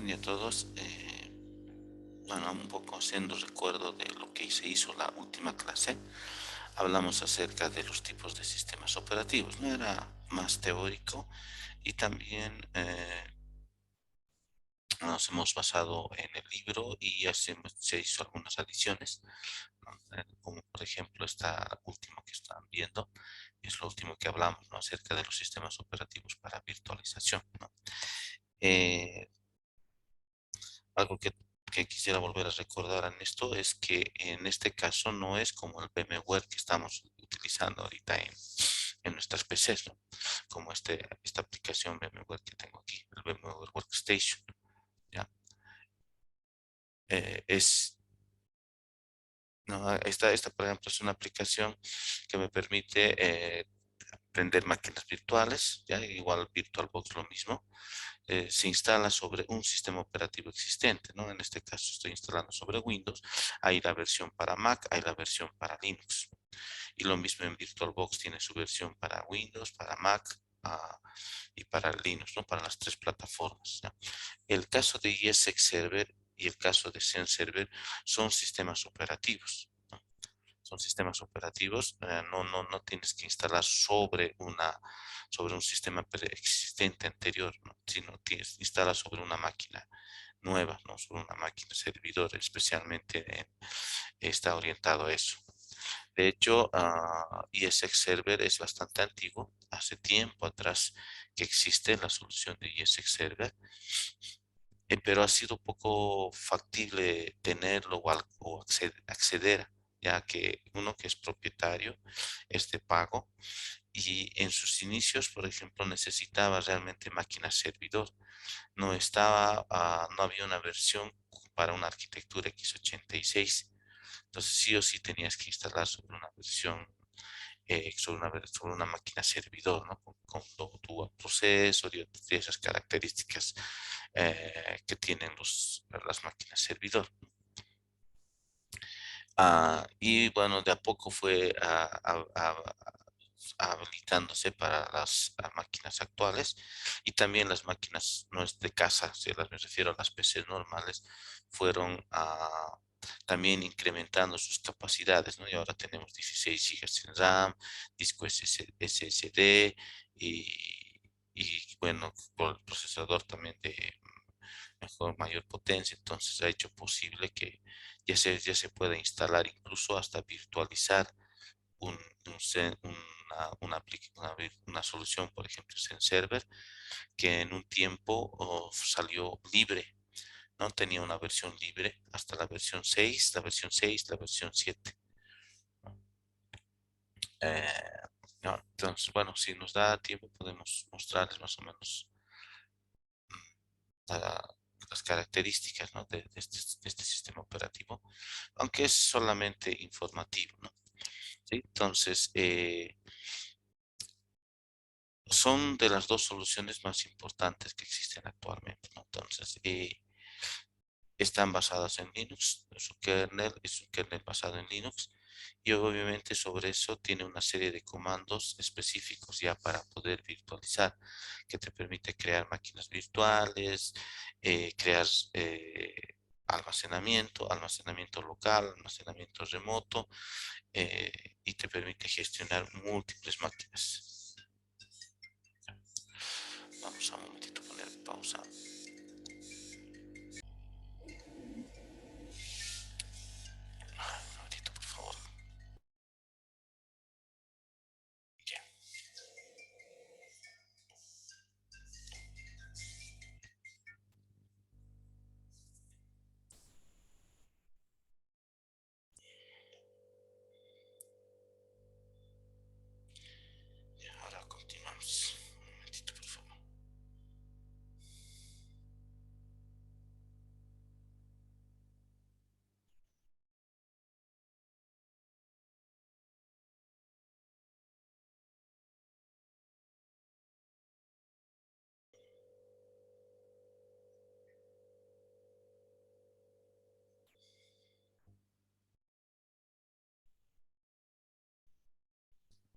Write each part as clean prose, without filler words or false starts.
Buen día a todos. Bueno, un poco haciendo recuerdo de lo que se hizo la última clase. Hablamos acerca de los tipos de sistemas operativos, ¿no? Era más teórico y también nos hemos basado en el libro y se hizo algunas adiciones, ¿no? Como por ejemplo esta último que están viendo, es lo último que hablamos, ¿no? Acerca de los sistemas operativos para virtualización, ¿no? Eh, Algo que quisiera volver a recordar en esto es que en este caso no es como el VMware que estamos utilizando ahorita en nuestras PCs, ¿no? Como esta aplicación VMware que tengo aquí, el VMware Workstation, ¿ya? Es, no, esta, por ejemplo, es una aplicación que me permite prender máquinas virtuales, ¿ya? Igual VirtualBox lo mismo. Se instala sobre un sistema operativo existente, ¿no? En este caso estoy instalando sobre Windows. Hay la versión para Mac, hay la versión para Linux. Y lo mismo en VirtualBox tiene su versión para Windows, para Mac, y para Linux, ¿no? Para las tres plataformas, ¿ya? El caso de ESX Server y el caso de Zen Server son sistemas operativos, ¿no? Son sistemas operativos, no tienes que instalar sobre un sistema preexistente anterior, ¿no? Sino tienes, instalas sobre una máquina nueva, ¿no? Sobre una máquina servidor, especialmente está orientado a eso. De hecho, ESX Server es bastante antiguo, hace tiempo atrás que existe la solución de ESX Server, pero ha sido poco factible tenerlo o acceder, ya que uno que es propietario es de pago y en sus inicios, por ejemplo, necesitaba realmente máquina servidor. No había una versión para una arquitectura x86. Entonces sí o sí tenías que instalar sobre una versión, sobre una máquina servidor, ¿no? Con tu procesor y esas características que tienen las máquinas servidor. Y bueno, de a poco fue habilitándose para las máquinas actuales y también las máquinas no es de casa, me refiero a las PCs normales, fueron también incrementando sus capacidades, ¿no? Y ahora tenemos 16 gigas en RAM, disco SSD y bueno, por el procesador también de mayor potencia, entonces ha hecho posible que ya se pueda instalar, incluso hasta virtualizar una solución, por ejemplo, Zen Server, que en un tiempo salió libre, ¿no? Tenía una versión libre hasta la versión 6, la versión 6, la versión 7, ¿no? Eh, ¿No? Entonces, bueno, si nos da tiempo podemos mostrarles más o menos la- las características, ¿no? De este sistema operativo, aunque es solamente informativo, ¿no? ¿Sí? Entonces, son de las dos soluciones más importantes que existen actualmente, ¿no? Entonces, están basadas en Linux, es un kernel basado en Linux, y obviamente sobre eso tiene una serie de comandos específicos ya para poder virtualizar, que te permite crear máquinas virtuales, crear almacenamiento local, almacenamiento remoto, eh, y te permite gestionar múltiples máquinas. Vamos a un momentito poner pausa. Un momentito, por favor. Ya. Ya, ahora continuamos. Un momentito, por favor.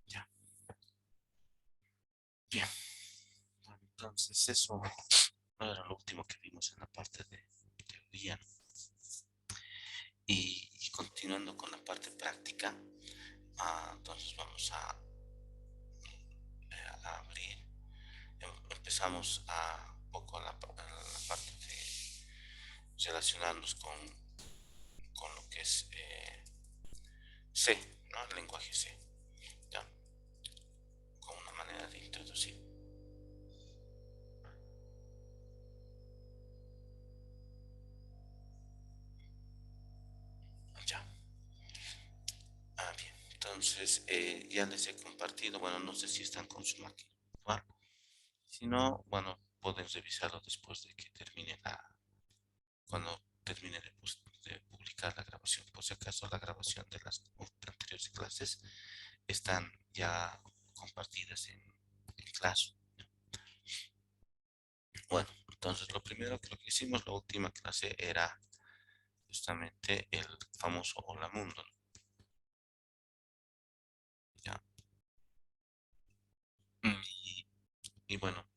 Ya. Bien. Entonces eso. No era lo último que vimos en la parte de teoría, ¿no? Y continuando con la parte práctica, entonces vamos a abrir, empezamos a un poco a la parte de relacionarnos con lo que es C, ¿no? El lenguaje C, ¿ya? Con una manera de introducir. Ya. Bien. Entonces, ya les he compartido, bueno, no sé si están con su máquina virtual. Si no, bueno, pueden revisarlo después de que termine cuando termine de publicar la grabación. Por si acaso, la grabación de las anteriores clases están ya compartidas en clase. Bueno, entonces lo primero que lo que hicimos, la última clase, era justamente el famoso Hola Mundo, ¿no? ¿Ya? Y, y bueno,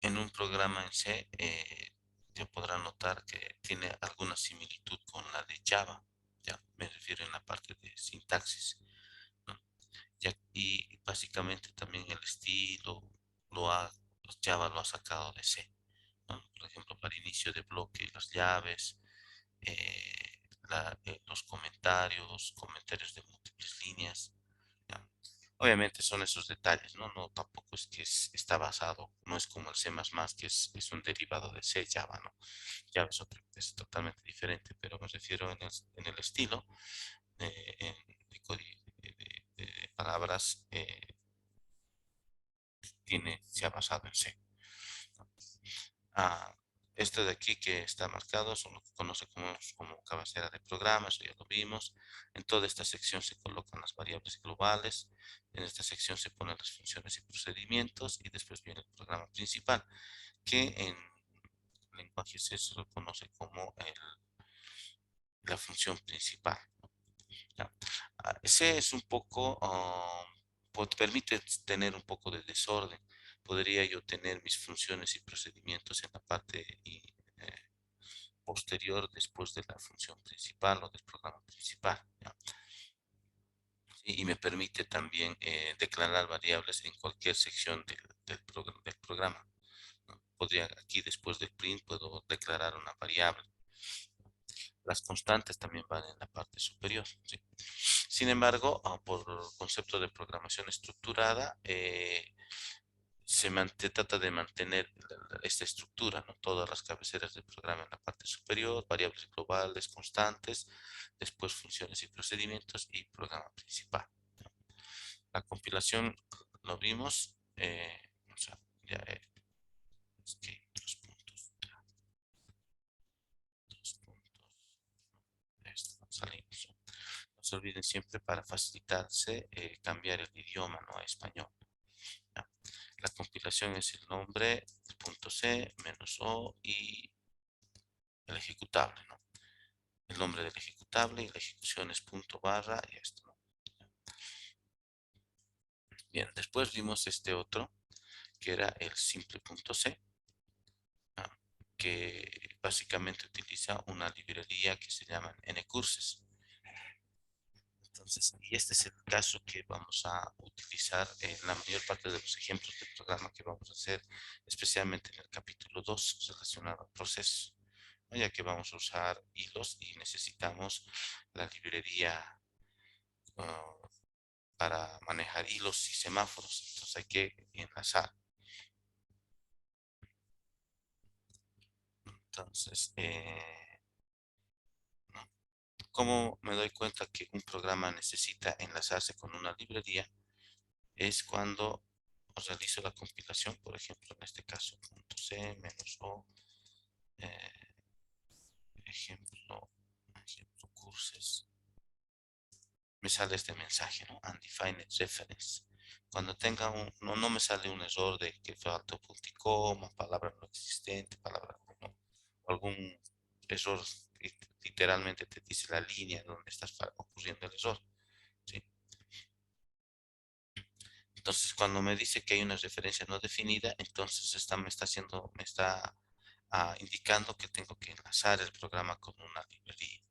en un programa en C, ya podrán notar que tiene alguna similitud con la de Java. Ya me refiero en la parte de sintaxis, ¿no? Y básicamente también el estilo lo ha, Java lo ha sacado de C, ¿no? Por ejemplo, para inicio de bloque, las llaves, los comentarios de múltiples líneas. ¿Ya? Obviamente son esos detalles, ¿no? No, tampoco es que está basado, no es como el C++, que es un derivado de C, Java, ¿no? Java es totalmente diferente, pero me refiero en el estilo de, de palabras, se ha basado en C. Ah, este de aquí que está marcado son lo que conoce como cabecera de programa, eso ya lo vimos. En toda esta sección se colocan las variables globales, en esta sección se ponen las funciones y procedimientos y después viene el programa principal, que en lenguaje C se lo conoce como la función principal. ¿Ya? Ese es un poco, permite tener un poco de desorden. Podría yo tener mis funciones y procedimientos en la parte posterior después de la función principal o del programa principal, ¿ya? Y me permite también declarar variables en cualquier sección del programa, ¿no? Podría aquí después del print puedo declarar una variable. Las constantes también van en la parte superior, ¿sí? Sin embargo, por concepto de programación estructurada, trata de mantener esta estructura, ¿no? Todas las cabeceras del programa en la parte superior, variables globales, constantes, después funciones y procedimientos y programa principal, ¿no? La compilación lo vimos, o sea, ya, es que dos puntos, esto, salimos. No se olviden siempre para facilitarse cambiar el idioma, ¿no? A español. ¿Ya? La compilación es el nombre, el punto C, menos O y el ejecutable, ¿no? El nombre del ejecutable y la ejecución es punto barra y esto, ¿no? Bien, después vimos este otro que era el simple punto C, ¿no? Que básicamente utiliza una librería que se llama ncurses. Entonces, y este es el caso que vamos a utilizar en la mayor parte de los ejemplos del programa que vamos a hacer, especialmente en el capítulo 2 relacionado al proceso, ¿no? Ya que vamos a usar hilos y necesitamos la librería para manejar hilos y semáforos. Entonces hay que enlazar. Entonces, ¿cómo me doy cuenta que un programa necesita enlazarse con una librería? Es cuando realizo la compilación, por ejemplo, en este caso, punto .c menos o, eh, ejemplo curses. Me sale este mensaje, ¿no? Undefined reference. Cuando tenga no me sale un error de que falta punto y coma, palabra no existente, palabra no, o algún error que literalmente te dice la línea donde está ocurriendo el error, ¿sí? Entonces, cuando me dice que hay una referencia no definida, entonces me está indicando que tengo que enlazar el programa con una librería,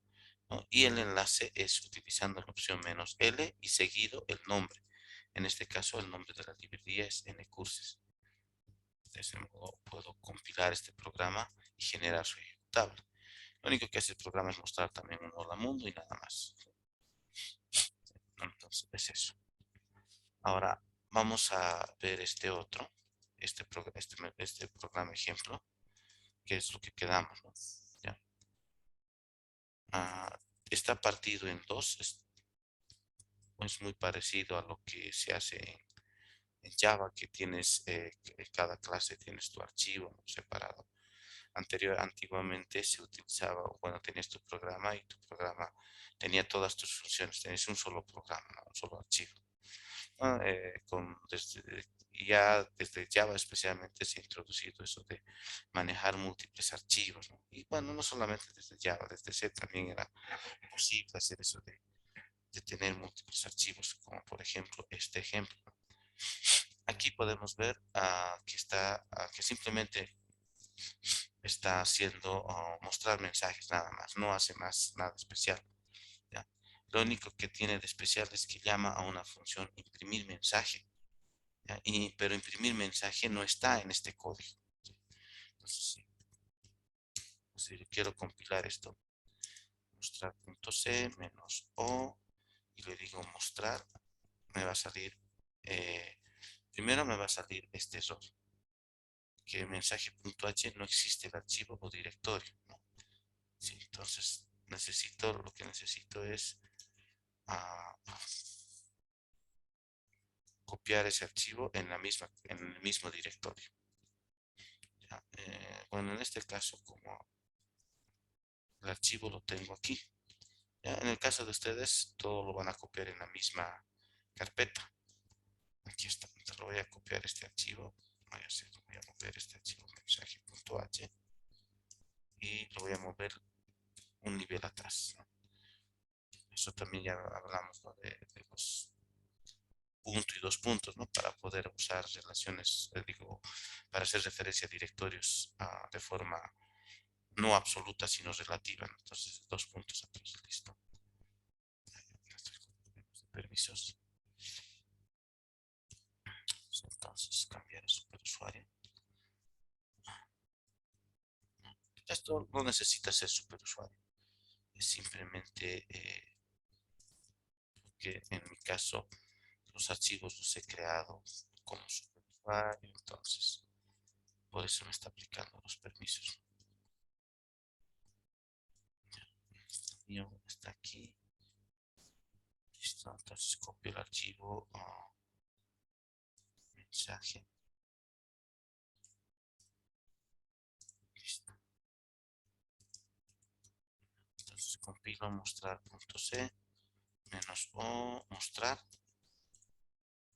¿no? Y el enlace es utilizando la opción "-l" y seguido el nombre. En este caso, el nombre de la librería es NCurses. De ese modo puedo compilar este programa y generar su ejecutable. Lo único que hace el programa es mostrar también un hola mundo y nada más. Entonces, es eso. Ahora vamos a ver este otro, este programa ejemplo, que es lo que quedamos, ¿no? ¿Ya? Ah, está partido en dos, es muy parecido a lo que se hace en Java, que tienes, cada clase tienes tu archivo, ¿no?, separado. Antiguamente se utilizaba, bueno, tenías tu programa y tu programa tenía todas tus funciones, tenías un solo programa, ¿no?, un solo archivo. Y ya desde Java especialmente se ha introducido eso de manejar múltiples archivos, ¿no? Y bueno, no solamente desde Java, desde C también era posible hacer eso de tener múltiples archivos, como por ejemplo este ejemplo. Aquí podemos ver que simplemente está haciendo mostrar mensajes nada más, no hace más nada especial, ¿ya? Lo único que tiene de especial es que llama a una función imprimir mensaje, ¿ya? Pero imprimir mensaje no está en este código, ¿sí? Entonces, si yo quiero compilar esto, mostrar.c -o, y le digo mostrar, me va a salir, primero me va a salir este error, que mensaje.h no existe el archivo o directorio, ¿no? Sí, entonces lo que necesito es ah, copiar ese archivo en el mismo directorio, ¿ya? Bueno, en este caso, como el archivo lo tengo aquí, ¿ya? En el caso de ustedes, todo lo van a copiar en la misma carpeta. Aquí está, entonces lo voy a copiar este archivo, voy a mover este archivo mensaje.h y lo voy a mover un nivel atrás, ¿no? Eso también ya hablamos, ¿no?, de los punto y dos puntos, ¿no?, para poder usar relaciones, para hacer referencia a directorios de forma no absoluta, sino relativa, ¿no? Entonces, dos puntos atrás, listo. Permisos. Entonces, cambiar a superusuario. Esto no necesita ser superusuario. Es simplemente que en mi caso los archivos los he creado como superusuario, entonces por eso me está aplicando los permisos. Mío está aquí. Listo, entonces copio el archivo mensaje. Listo. Entonces compilo mostrar.c -o mostrar.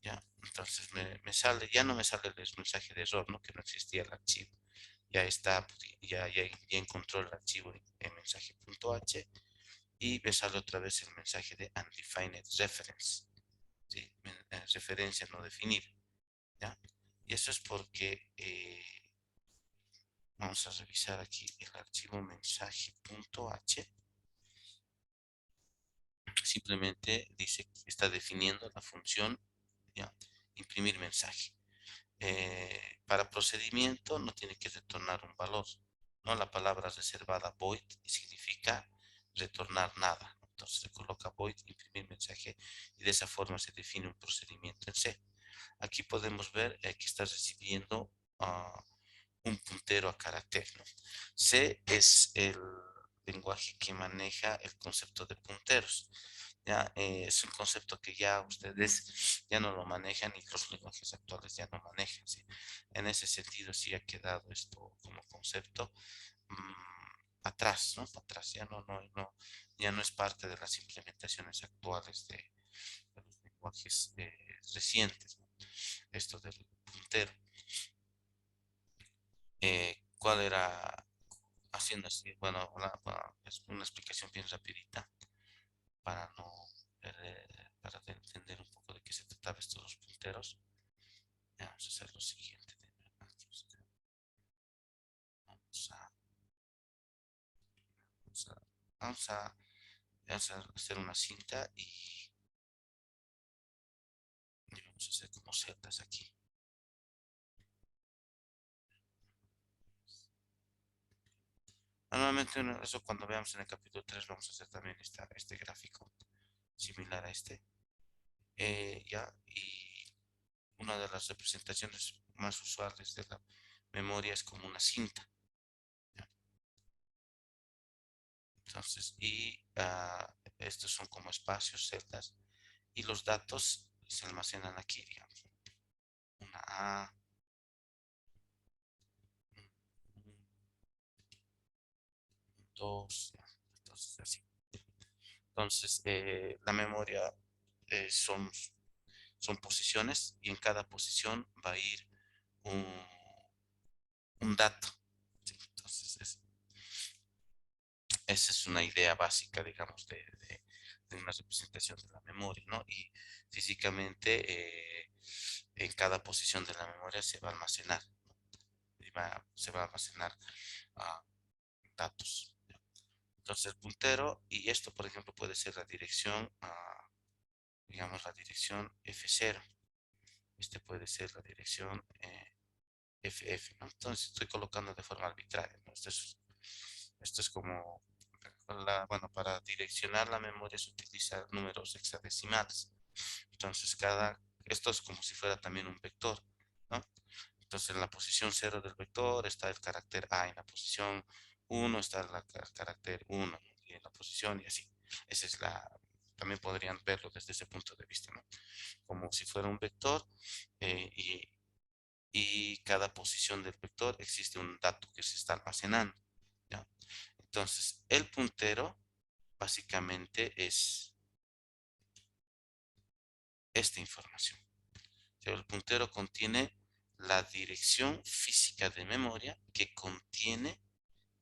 Ya, entonces me sale, ya no me sale el mensaje de error, ¿no?, que no existía el archivo. Ya está, ya encontró el archivo en mensaje.h y me sale otra vez el mensaje de undefined reference, ¿sí? Referencia no definida, ¿ya? Y eso es porque vamos a revisar aquí el archivo mensaje.h. Simplemente dice que está definiendo la función, ¿ya?, imprimir mensaje. Para procedimiento no tiene que retornar un valor, ¿no? La palabra reservada void significa retornar nada, ¿no? Entonces se coloca void, imprimir mensaje, y de esa forma se define un procedimiento en C. Aquí podemos ver que está recibiendo un puntero a carácter, ¿no? C es el lenguaje que maneja el concepto de punteros. Ya, es un concepto que ya ustedes ya no lo manejan y los lenguajes actuales ya no manejan, ¿sí? En ese sentido sí ha quedado esto como concepto atrás, ¿no? Atrás, ya no es parte de las implementaciones actuales de los lenguajes recientes, ¿no? Esto del puntero. ¿Cuál era? Haciendo así, bueno, es una explicación bien rapidita para no para entender un poco de qué se trataba estos dos punteros. vamos a hacer lo siguiente. Vamos a, vamos a, vamos a, vamos a hacer una cinta y vamos a hacer como celdas aquí. Normalmente eso cuando veamos en el capítulo 3 vamos a hacer también este gráfico similar a este. Ya, y una de las representaciones más usuales de la memoria es como una cinta. ¿Ya? Entonces, estos son como espacios, celdas, y los datos se almacenan aquí, digamos. Una A, un, dos, ya. Entonces así. Entonces, la memoria son posiciones y en cada posición va a ir un, un dato. ¿Sí? Entonces, esa es una idea básica, digamos, de una representación de la memoria, ¿no? Y físicamente, en cada posición de la memoria se va a almacenar, ¿no? Se va a almacenar ah, datos. ¿Ya? Entonces, el puntero, y esto, por ejemplo, puede ser la dirección, digamos, la dirección F0. Este puede ser la dirección FF, ¿no? Entonces, estoy colocando de forma arbitraria, ¿no? Esto es como bueno, para direccionar la memoria se utiliza números hexadecimales. Entonces, esto es como si fuera también un vector, ¿no? Entonces, en la posición 0 del vector está el carácter A, en la posición 1 está el carácter 1, y en la posición y así. Esa es también podrían verlo desde ese punto de vista, ¿no? Como si fuera un vector y cada posición del vector existe un dato que se está almacenando, ¿ya? Entonces, el puntero básicamente es esta información. El puntero contiene la dirección física de memoria que contiene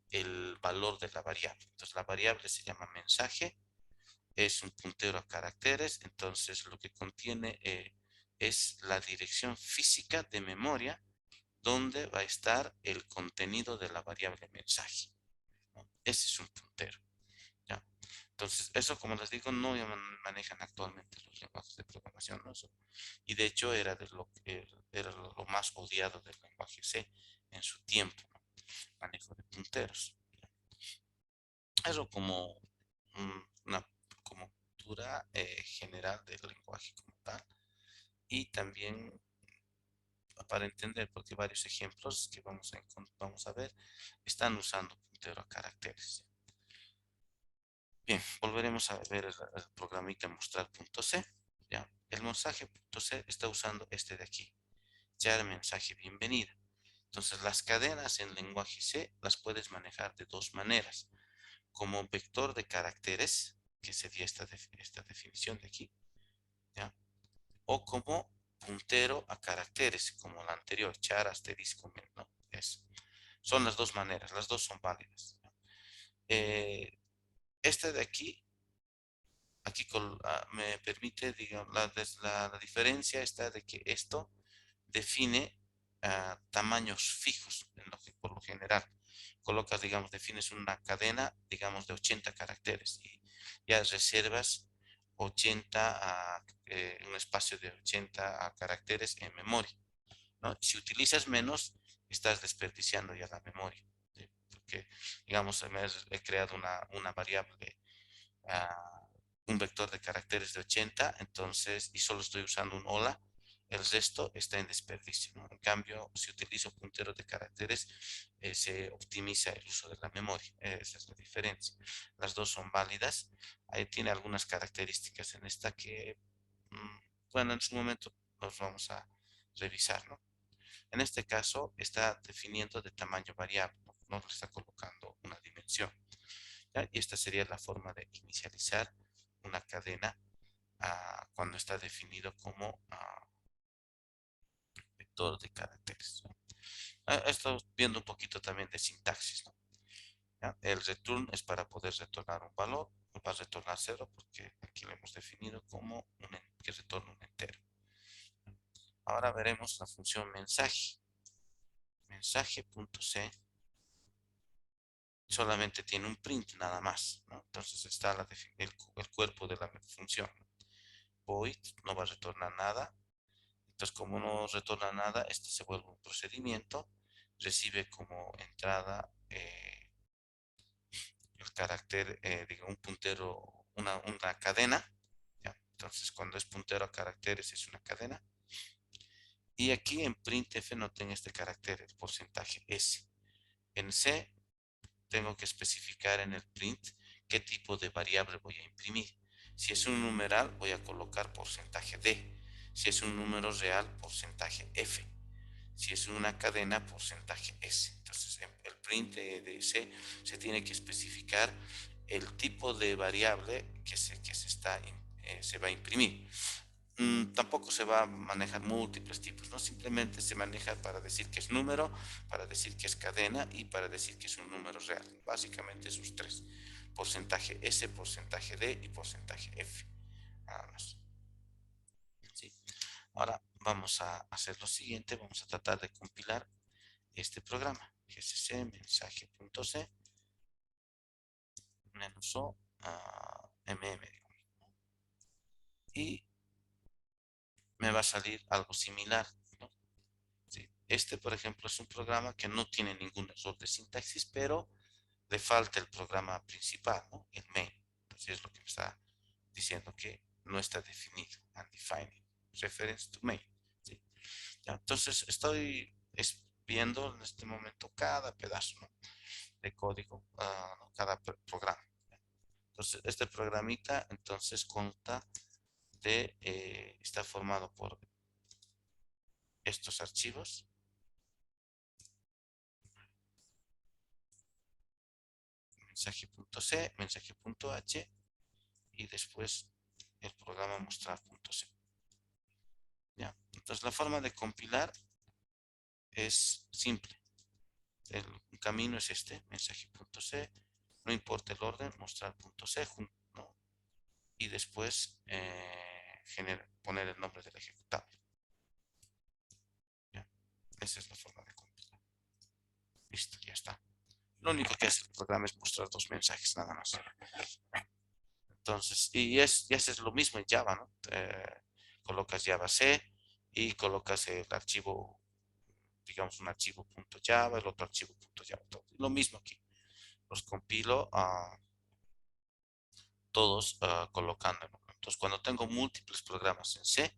el valor de la variable. Entonces, la variable se llama mensaje, es un puntero a caracteres, entonces lo que contiene es la dirección física de memoria donde va a estar el contenido de la variable mensaje, ¿no? Ese es un puntero. ¿Ya? Entonces, eso, como les digo, no manejan actualmente los lenguajes de programación, ¿no? Y de hecho era lo más odiado del lenguaje C en su tiempo, ¿no? Manejo de punteros. Eso como una como cultura general del lenguaje como tal. Y también para entender, porque varios ejemplos que vamos a ver están usando puntero a caracteres. Bien, volveremos a ver el programita mostrar.c. Ya, el mensaje.c está usando este de aquí, ya el mensaje bienvenida. Entonces, las cadenas en lenguaje C las puedes manejar de dos maneras, como vector de caracteres, que sería esta definición de aquí, ¿ya? O como puntero a caracteres, como la anterior, char, asterisco, ¿no? Son las dos maneras, las dos son válidas. ¿Ya? Este de aquí me permite, digamos, la diferencia está de que esto define tamaños fijos, por lo general. Colocas, digamos, defines una cadena, digamos, de 80 caracteres y ya reservas 80 un espacio de 80 caracteres en memoria, ¿no? Si utilizas menos, estás desperdiciando ya la memoria, ¿sí? Porque, digamos, he creado una variable, ah, un vector de caracteres de 80, entonces, y solo estoy usando un hola, el resto está en desperdicio, ¿no? En cambio, si utilizo punteros de caracteres, se optimiza el uso de la memoria. Esa es la diferencia. Las dos son válidas. Ahí tiene algunas características en esta que, bueno, en su momento los vamos a revisar, ¿no? En este caso, está definiendo de tamaño variable, no le está colocando una dimensión. ¿Ya? Y esta sería la forma de inicializar una cadena cuando está definido como vector de caracteres, ¿no? Esto viendo un poquito también de sintaxis, ¿no? ¿Ya? El return es para poder retornar un valor, va a retornar cero porque aquí lo hemos definido como que retorna un entero. Ahora veremos la función mensaje. Mensaje.c solamente tiene un print nada más, ¿no? Entonces está el cuerpo de la función. Void no va a retornar nada. Entonces, como no retorna nada, este se vuelve un procedimiento. Recibe como entrada el carácter, digo, un puntero, una cadena. ¿Ya? Entonces, cuando es puntero a caracteres es una cadena. Y aquí en printf no tengo este carácter, el porcentaje S. En C tengo que especificar en el print qué tipo de variable voy a imprimir. Si es un numeral, voy a colocar porcentaje D. Si es un número real, porcentaje F. Si es una cadena, porcentaje S. Entonces, en el print de C se tiene que especificar el tipo de variable se va a imprimir. Tampoco se va a manejar múltiples tipos, ¿no? Simplemente se maneja para decir que es número, para decir que es cadena y para decir que es un número real. Básicamente esos tres. Porcentaje S, porcentaje D y porcentaje F. Nada más. ¿Sí? Ahora vamos a hacer lo siguiente. Vamos a tratar de compilar este programa. GCC mensaje.c menos o mm. Y me va a salir algo similar, ¿no? ¿Sí? Este, por ejemplo, es un programa que no tiene ningún error de sintaxis, pero le falta el programa principal, ¿no? El main. Entonces es lo que me está diciendo que no está definido. Undefined. Reference to main. ¿Sí? Ya, entonces estoy viendo en este momento cada pedazo, ¿no? De código, ¿no? Cada programa. Entonces, este programita entonces consta está formado por estos archivos. Mensaje.c, mensaje.h y después el programa mostrar.c. ¿Ya? Entonces la forma de compilar es simple. El camino es este, mensaje.c, no importa el orden, mostrar.c, ¿no? Y después poner el nombre del ejecutable. ¿Ya? Esa es la forma de compilar. Listo, ya está. Lo único que hace el programa es mostrar dos mensajes nada más. Entonces, y haces lo mismo en Java, ¿no? Colocas Java C y colocas el archivo, digamos, un archivo .java, el otro archivo .java. Todo. Lo mismo aquí. Los compilo a todos colocándolo. Entonces, cuando tengo múltiples programas en C,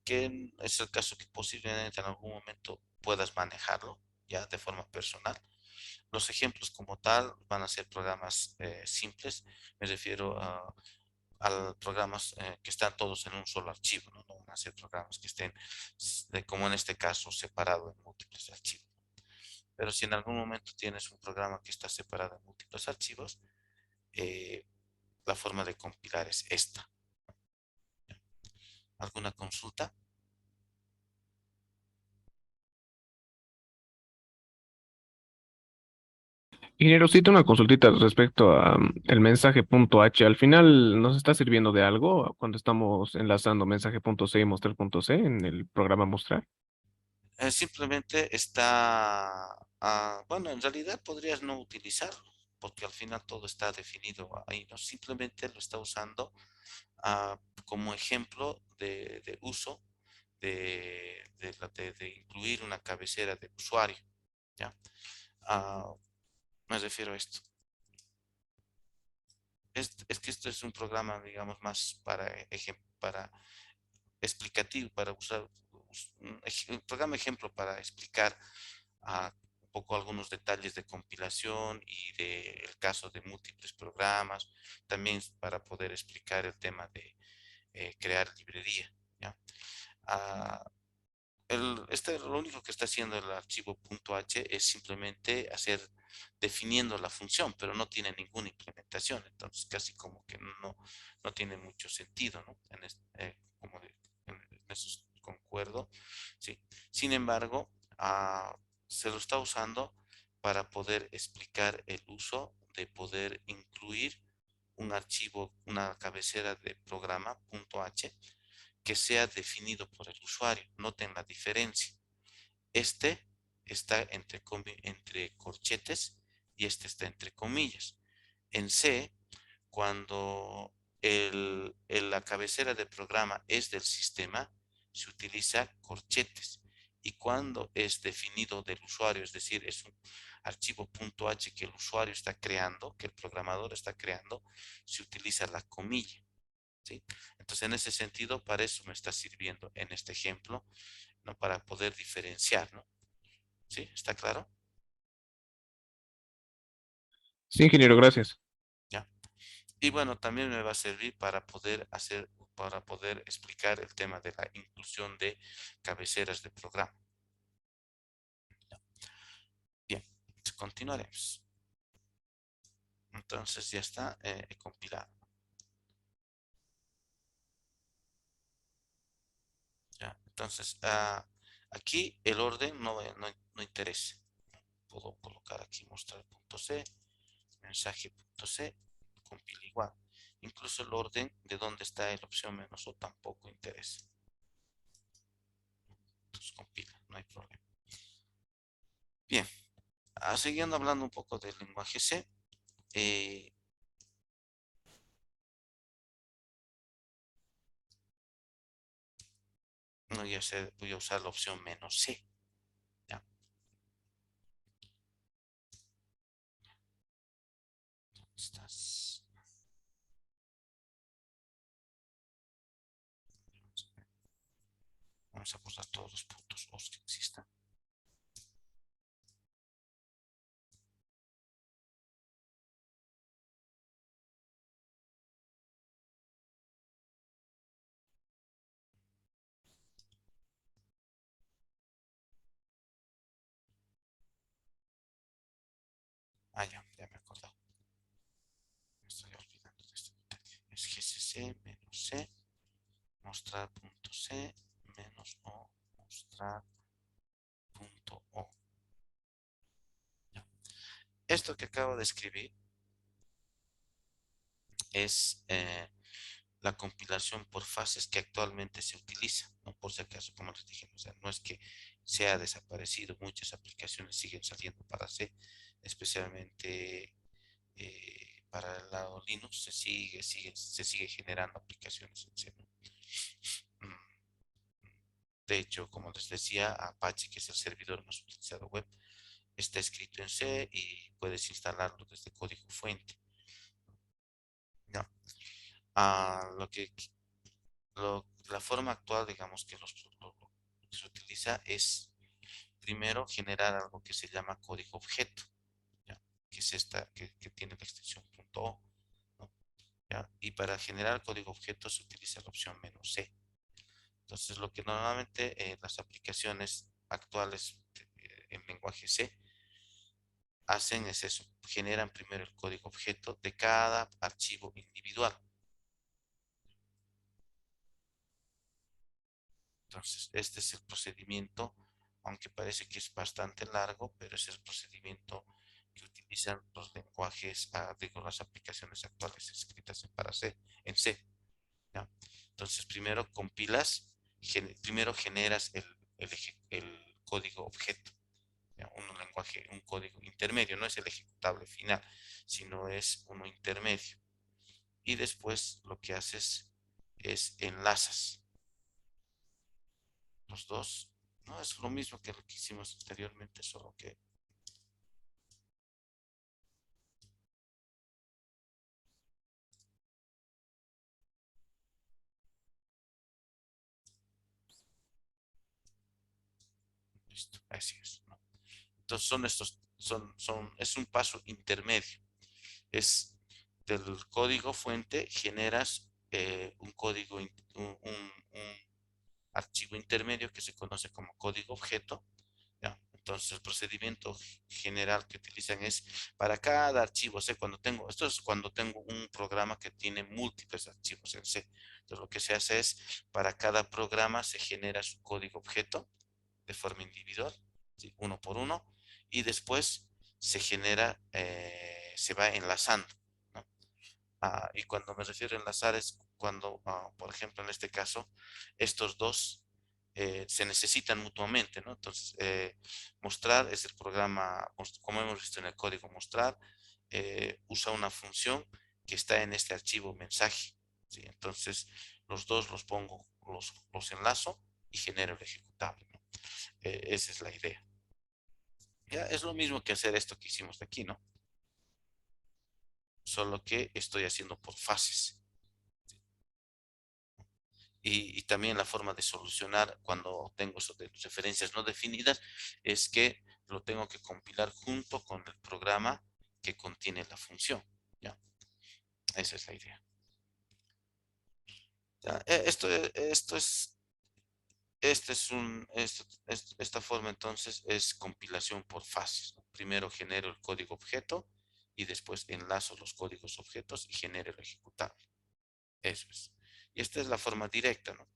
que es el caso que posiblemente en algún momento puedas manejarlo ya de forma personal. Los ejemplos como tal van a ser programas simples. Me refiero a programas que están todos en un solo archivo, ¿no? No van a ser programas que estén, como en este caso, separados en múltiples archivos. Pero si en algún momento tienes un programa que está separado en múltiples archivos, eh, la forma de compilar es esta. ¿Alguna consulta? Ingeniero, cito una consultita respecto a el mensaje punto H. Al final, ¿nos está sirviendo de algo cuando estamos enlazando mensaje punto C y mostrar punto C en el programa mostrar? Simplemente está, bueno, en realidad podrías no utilizarlo, porque al final todo está definido ahí, ¿no? Simplemente lo está usando como ejemplo de uso de incluir una cabecera de usuario, ¿ya? Ah, me refiero a esto. Es que esto es un programa, digamos, más para explicativo, para usar un programa ejemplo para explicar un poco algunos detalles de compilación y del caso de múltiples programas, también para poder explicar el tema de crear librería, ¿ya? Ah, lo único que está haciendo el archivo .h es simplemente definiendo la función, pero no tiene ninguna implementación. Entonces, casi como que no tiene mucho sentido, ¿no? En eso concuerdo, sí. Sin embargo, se lo está usando para poder explicar el uso de poder incluir un archivo, una cabecera de programa .h que sea definido por el usuario. Noten la diferencia. Este está entre corchetes y este está entre comillas. En C, cuando la cabecera de programa es del sistema, se utiliza corchetes. Y cuando es definido del usuario, es decir, es un archivo .h que el usuario está creando, que el programador está creando, se utiliza la comilla. ¿Sí? Entonces, en ese sentido, para eso me está sirviendo en este ejemplo, ¿no? Para poder diferenciar, ¿no? ¿Sí? ¿Está claro? Sí, ingeniero, gracias. Ya. Y bueno, también me va a servir para poder explicar el tema de la inclusión de cabeceras de programa. Bien, continuaremos. Entonces ya está compilado. ¿Ya? Entonces, aquí el orden no interesa. Puedo colocar aquí mostrar.c, mensaje.c, compila igual. Incluso el orden de donde está la opción menos o tampoco interesa. Entonces compila, no hay problema. Bien, siguiendo hablando un poco del lenguaje C, eh, voy a usar la opción menos C. ¿Ya? Estas, vamos a borrar todos los puntos os que existan. Ya me acordé. Me estoy olvidando de este detalle. Es gcc menos C, mostrar.c menos o, mostrar.o. Esto que acabo de escribir es la compilación por fases que actualmente se utiliza, ¿no? Por si acaso, como les dije, o sea, no es que se ha desaparecido, muchas aplicaciones siguen saliendo para C, especialmente para el lado Linux se sigue generando aplicaciones en C, ¿no? Mm, De hecho, como les decía, Apache, que es el servidor más utilizado web, está escrito en C y puedes instalarlo desde código fuente. ¿No? Lo que la forma actual, digamos, lo que se utiliza es primero generar algo que se llama código objeto, ¿ya? Que es esta, que tiene la extensión .o, ¿no? ¿Ya? Y para generar código objeto se utiliza la opción "-c". Entonces, lo que normalmente las aplicaciones actuales en lenguaje C hacen es eso, generan primero el código objeto de cada archivo individual. Entonces, este es el procedimiento, aunque parece que es bastante largo, pero es el procedimiento que utilizan los lenguajes, digo, las aplicaciones actuales escritas para C, en C. ¿Ya? Entonces, primero compilas, primero generas el código objeto, ¿ya? Un lenguaje, un código intermedio, no es el ejecutable final, sino es uno intermedio. Y después lo que haces es enlazas los dos. No es lo mismo que lo que hicimos anteriormente, solo que listo, así es, ¿no? Entonces es un paso intermedio. Es del código fuente generas un código, un archivo intermedio que se conoce como código objeto. ¿Ya? Entonces el procedimiento general que utilizan es para cada archivo C, esto es cuando tengo un programa que tiene múltiples archivos en C. Entonces lo que se hace es, para cada programa se genera su código objeto de forma individual, ¿sí? Uno por uno, y después se va enlazando, ¿no? Y cuando me refiero a enlazar es cuando, por ejemplo, en este caso, estos dos se necesitan mutuamente, ¿no? Entonces, mostrar es el programa, como hemos visto en el código mostrar, usa una función que está en este archivo mensaje, ¿sí? Entonces, los dos los pongo, los enlazo y genero el ejecutable, ¿no? Esa es la idea. Ya es lo mismo que hacer esto que hicimos de aquí, ¿no? Solo que estoy haciendo por fases. Y también la forma de solucionar cuando tengo eso de referencias no definidas es que lo tengo que compilar junto con el programa que contiene la función. ¿Ya? Esa es la idea. ¿Ya? Esta forma entonces es compilación por fases, ¿no? Primero genero el código objeto y después enlazo los códigos objetos y genero el ejecutable. Eso es. Y esta es la forma directa, ¿no?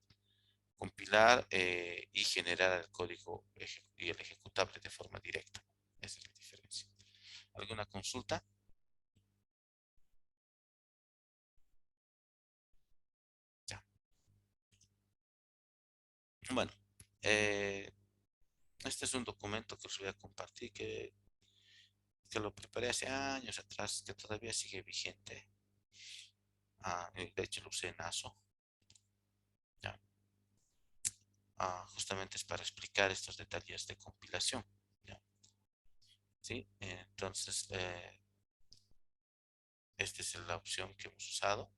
Compilar y generar el código y el ejecutable de forma directa. Esa es la diferencia. ¿Alguna consulta? Ya. Bueno, eh, este es un documento que os voy a compartir que lo preparé hace años atrás, que todavía sigue vigente. De hecho, lo usé en ASO. Ya. Justamente es para explicar estos detalles de compilación. ¿Ya? ¿Sí? Entonces, esta es la opción que hemos usado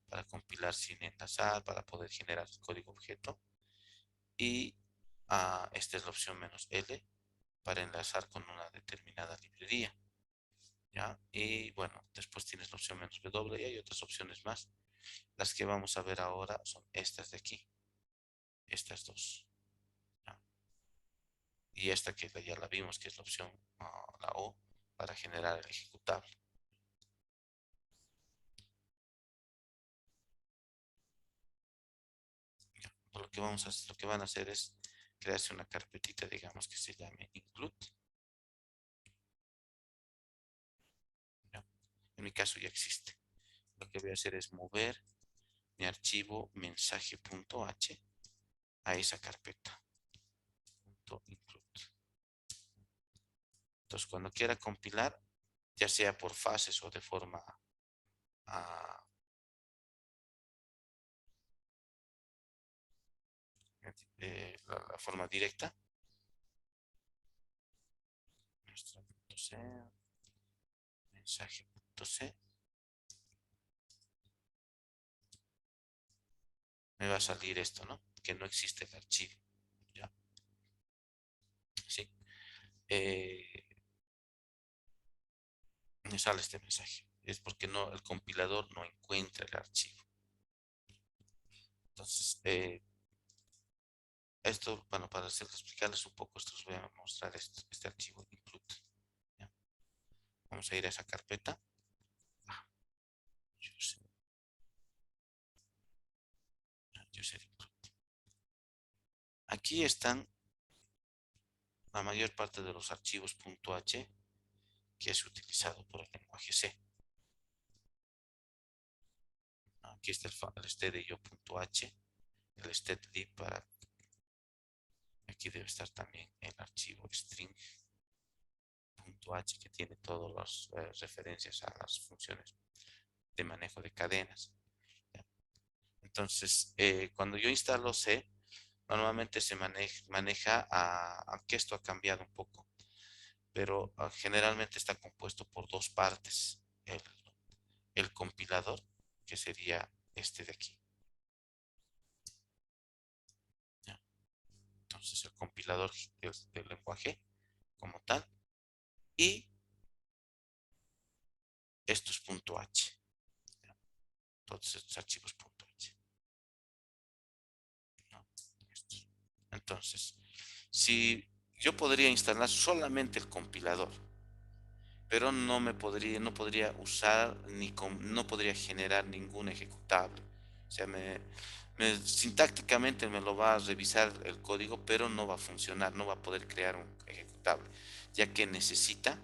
para compilar sin enlazar, para poder generar el código objeto. Y esta es la opción "-L" para enlazar con una determinada librería. ¿Ya? Y bueno, después tienes la opción "-W" y hay otras opciones más. Las que vamos a ver ahora son estas de aquí, estas dos. ¿Ya? Y esta que ya la vimos, que es la opción la O, para generar el ejecutable. Lo que van a hacer es crearse una carpetita, digamos, que se llame include. ¿Ya? En mi caso ya existe. Lo que voy a hacer es mover mi archivo mensaje.h a esa carpeta. Include. Entonces, cuando quiera compilar, ya sea por fases o de forma ah, la forma directa, nuestra.c, mensaje.c, me va a salir esto, ¿no? Que no existe el archivo. ¿Ya? Sí. Eh, me sale este mensaje. Es porque no, el compilador no encuentra el archivo. Entonces, esto, bueno, para explicarles un poco, esto os voy a mostrar este archivo include. ¿Ya? Vamos a ir a esa carpeta. User, user include. Aquí están la mayor parte de los archivos .h que es utilizado por el lenguaje C. Aquí está el stdio.h, el stdlib para... Aquí debe estar también el archivo string.h que tiene todas las referencias a las funciones de manejo de cadenas. ¿Ya? Entonces, cuando yo instalo C, normalmente se maneja, aunque esto ha cambiado un poco, pero generalmente está compuesto por dos partes. El compilador, que sería este de aquí. ¿Ya? Entonces, el compilador del lenguaje como tal. Y esto es .h. ¿Ya? Todos estos archivos .h. ¿No? Entonces, si yo podría instalar solamente el compilador, pero no podría usar no podría generar ningún ejecutable. O sea, sintácticamente me lo va a revisar el código, pero no va a funcionar, no va a poder crear un ejecutable, ya que necesita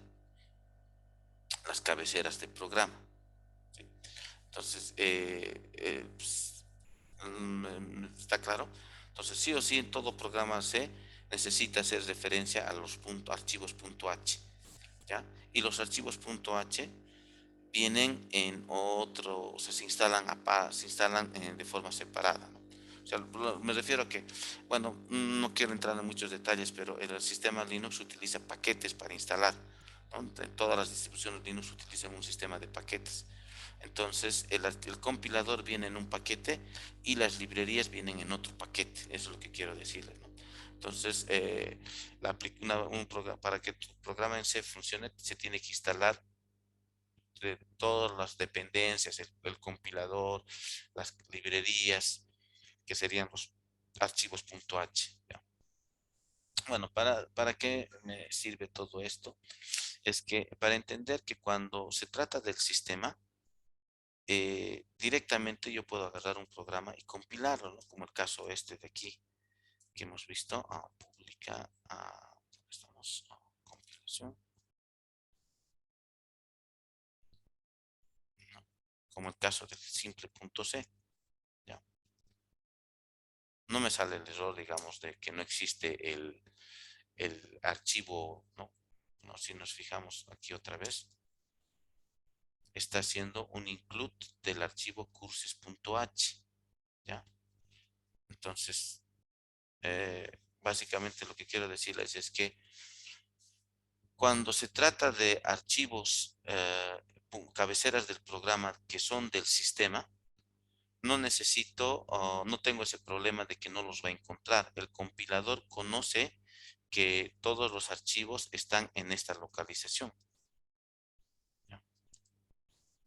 las cabeceras del programa. ¿Sí? Entonces, ¿está claro? Entonces, sí o sí, en todo programa C necesita hacer referencia a los archivos .h, ¿ya? Y los archivos .h vienen en otro, o sea, se instalan de forma separada, ¿no? O sea, me refiero a que, bueno, no quiero entrar en muchos detalles, pero el sistema Linux utiliza paquetes para instalar, ¿no? Todas las distribuciones Linux utilizan un sistema de paquetes. Entonces, el compilador viene en un paquete y las librerías vienen en otro paquete. Eso es lo que quiero decirles, ¿no? Entonces, para que tu programa en C funcione, se tiene que instalar de todas las dependencias, el compilador, las librerías, que serían los archivos .h. ¿Ya? Bueno, ¿para qué me sirve todo esto? Es que para entender que cuando se trata del sistema, directamente yo puedo agarrar un programa y compilarlo, ¿no? Como el caso este de aquí que hemos visto, publica, estamos, compilación, ¿no? Como el caso del simple.c, ¿ya? No me sale el error, digamos, de que no existe el archivo, no, no, si nos fijamos aquí otra vez, está haciendo un include del archivo courses.h, ¿ya? Entonces, básicamente lo que quiero decirles es que cuando se trata de archivos, cabeceras del programa que son del sistema, no necesito, no tengo ese problema de que no los va a encontrar. El compilador conoce que todos los archivos están en esta localización, ¿ya?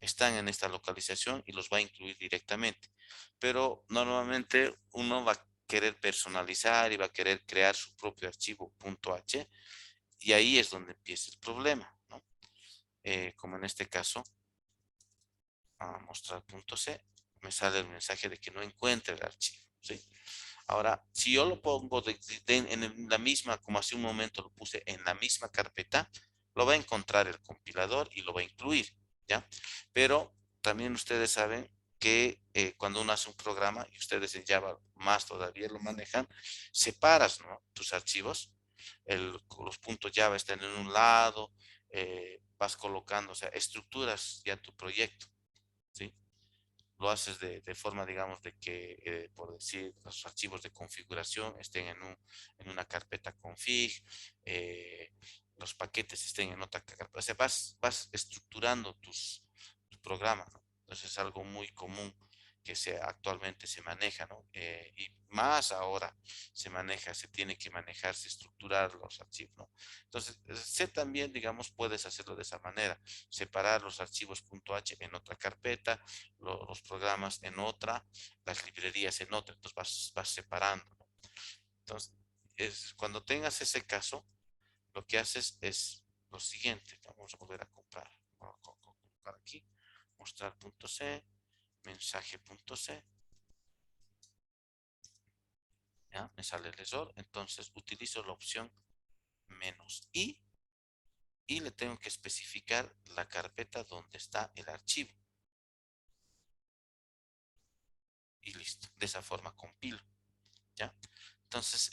Están en esta localización y los va a incluir directamente. Pero normalmente uno va a querer personalizar y va a querer crear su propio archivo .h y ahí es donde empieza el problema, ¿no? Como en este caso, a mostrar .c, me sale el mensaje de que no encuentra el archivo, ¿sí? Ahora, si yo lo pongo en la misma, como hace un momento lo puse en la misma carpeta, lo va a encontrar el compilador y lo va a incluir, ¿ya? Pero también ustedes saben que cuando uno hace un programa, y ustedes en Java más todavía lo manejan, separas, ¿no? Tus archivos, los puntos Java están en un lado, vas colocando, o sea, estructuras ya tu proyecto, ¿sí? Lo haces de forma, digamos, de que, por decir, los archivos de configuración estén en una carpeta config, eh, los paquetes estén en otra carpeta. O sea, vas estructurando tu programa, ¿no? Entonces es algo muy común que actualmente se maneja, ¿no? Y más ahora se tiene que manejarse, estructurar los archivos, ¿no? Entonces, C también, digamos, puedes hacerlo de esa manera, separar los archivos .h en otra carpeta, los programas en otra, las librerías en otra, entonces vas separando, ¿no? Entonces, cuando tengas ese caso, lo que haces es lo siguiente, vamos a volver a comprar, vamos a colocar aquí, mostrar.c, mensaje.c, ¿ya? Me sale el error, entonces utilizo la opción -i y le tengo que especificar la carpeta donde está el archivo y listo, de esa forma compilo, ¿ya? Entonces,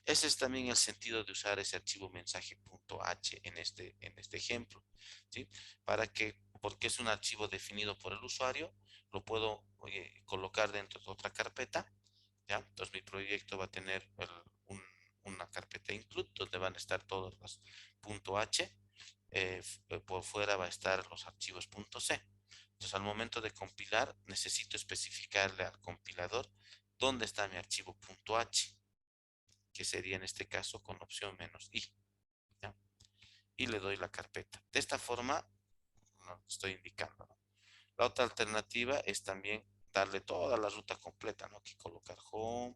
ese es también el sentido de usar ese archivo mensaje.h en este ejemplo, ¿sí? Porque es un archivo definido por el usuario, lo puedo colocar dentro de otra carpeta, ¿ya? Entonces mi proyecto va a tener una carpeta include donde van a estar todos los .h, por fuera va a estar los archivos .c. Entonces al momento de compilar necesito especificarle al compilador dónde está mi archivo .h, que sería en este caso con la opción -i, ¿ya? Y le doy la carpeta. De esta forma, no, estoy indicando, ¿no? La otra alternativa es también darle toda la ruta completa, ¿no? Aquí colocar home,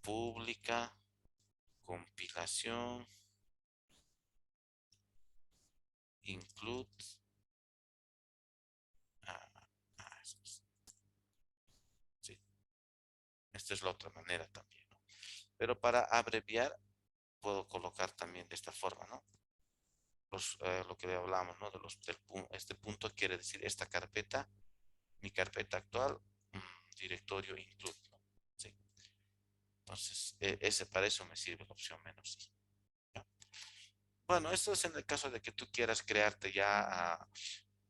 pública, compilación, include. Ah, sí, esta es la otra manera también, ¿no? Pero para abreviar, puedo colocar también de esta forma, ¿no? lo que hablamos, ¿no? Este punto quiere decir esta carpeta, mi carpeta actual, directorio include, ¿no? Sí. Entonces, para eso me sirve la opción menos i. ¿Ya? Bueno, esto es en el caso de que tú quieras crearte ya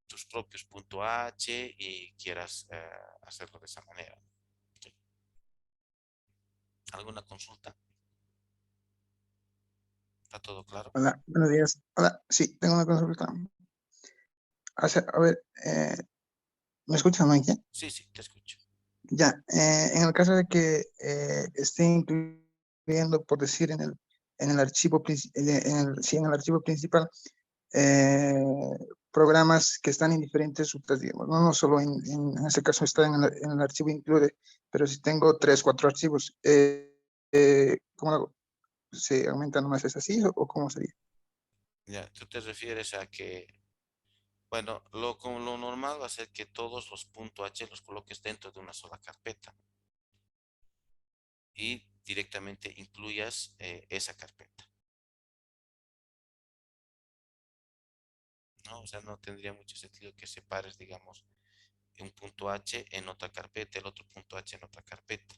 tus propios .h y quieras hacerlo de esa manera. ¿Sí? ¿Alguna consulta? ¿Está todo claro? Hola, buenos días. Hola, sí, tengo una consulta. A ver, ¿me escuchan, Mike? Sí, sí, te escucho. Ya, en el caso de que esté incluyendo, por decir, en el archivo, sí, en el archivo principal, eh, programas que están en diferentes rutas, digamos, no solo en ese caso está en el archivo include, pero si tengo 3, 4 archivos, ¿cómo hago? ¿Se aumenta nomás es así o cómo sería? Ya, tú te refieres a que, bueno, como lo normal va a ser que todos los .h los coloques dentro de una sola carpeta y directamente incluyas esa carpeta, ¿no? O sea, no tendría mucho sentido que separes, digamos, un .h en otra carpeta, el otro .h en otra carpeta,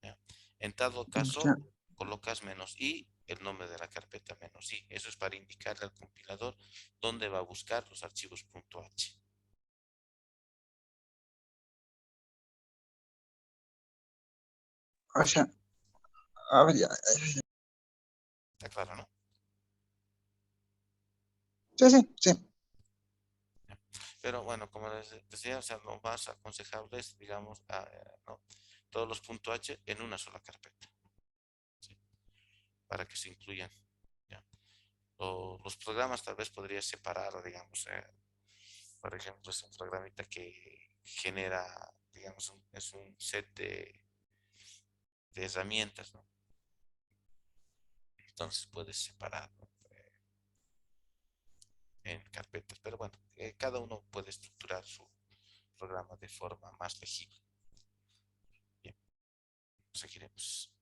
¿ya? En todo caso, Ya. colocas menos "i", el nombre de la carpeta menos "i". Eso es para indicarle al compilador dónde va a buscar los archivos .h. O sea, a ver, ya. ¿Está claro, no? Sí, sí, sí. ¿Ya? Pero bueno, como les decía, o sea, lo más aconsejable es, digamos, ¿no? Todos los .h en una sola carpeta, ¿sí? Para que se incluyan, ¿ya? O los programas tal vez podrías separar, digamos, por ejemplo, es un programita que genera, digamos, es un set de herramientas, ¿no? Entonces puedes separar, ¿no? En carpetas, pero bueno, cada uno puede estructurar su programa de forma más legible. Bien, seguiremos.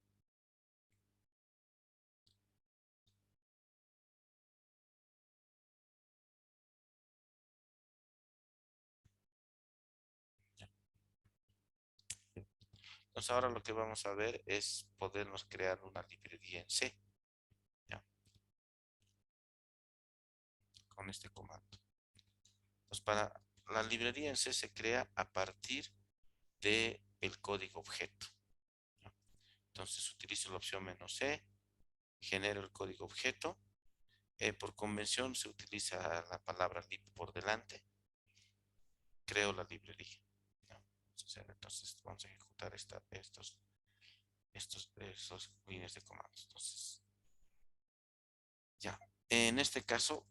Ya. Entonces ahora lo que vamos a ver es podernos crear una librería en C, ¿ya? Con este comando. Entonces para la librería en C se crea a partir del código objeto, ¿ya? Entonces utilizo la opción "-c", genero el código objeto. Por convención se utiliza la palabra lib por delante. Creo la librería, ¿no? Entonces vamos a ejecutar estos líneas de comandos. Entonces, ya. En este caso,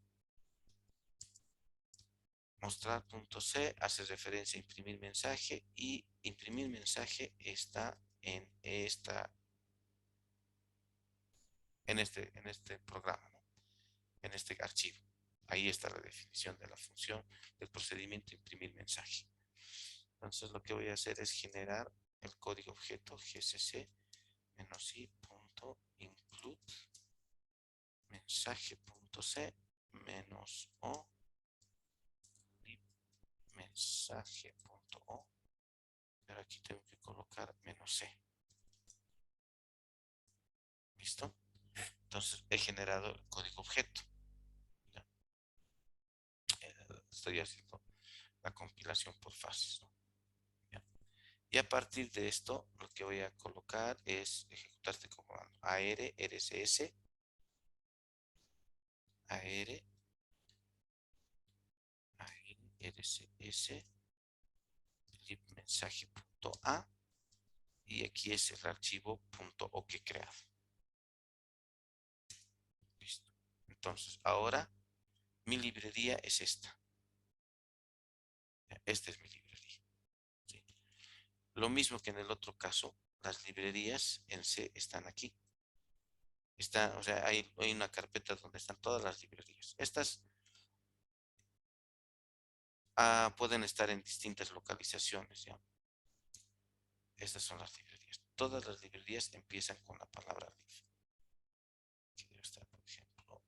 mostrar.c hace referencia a imprimir mensaje y imprimir mensaje está en este programa, ¿no? En este archivo. Ahí está la definición de la función del procedimiento imprimir mensaje. Entonces lo que voy a hacer es generar el código objeto gcc-i.include mensaje.c -o mensaje.o, pero aquí tengo que colocar "-c". ¿Listo? Entonces he generado el código objeto. ¿Ya? Estoy haciendo la compilación por fases, ¿no? ¿Ya? Y a partir de esto, lo que voy a colocar es ejecutar este comando ar rcs ar rcs libmensaje.a, y aquí es el archivo .o que he creado. Listo. Entonces, ahora mi librería es esta. Esta es mi librería. ¿Sí? Lo mismo que en el otro caso, las librerías en C están aquí. O sea, hay una carpeta donde están todas las librerías. Estas pueden estar en distintas localizaciones, ¿ya? Estas son las librerías. Todas las librerías empiezan con la palabra lib. Aquí debe estar, por ejemplo,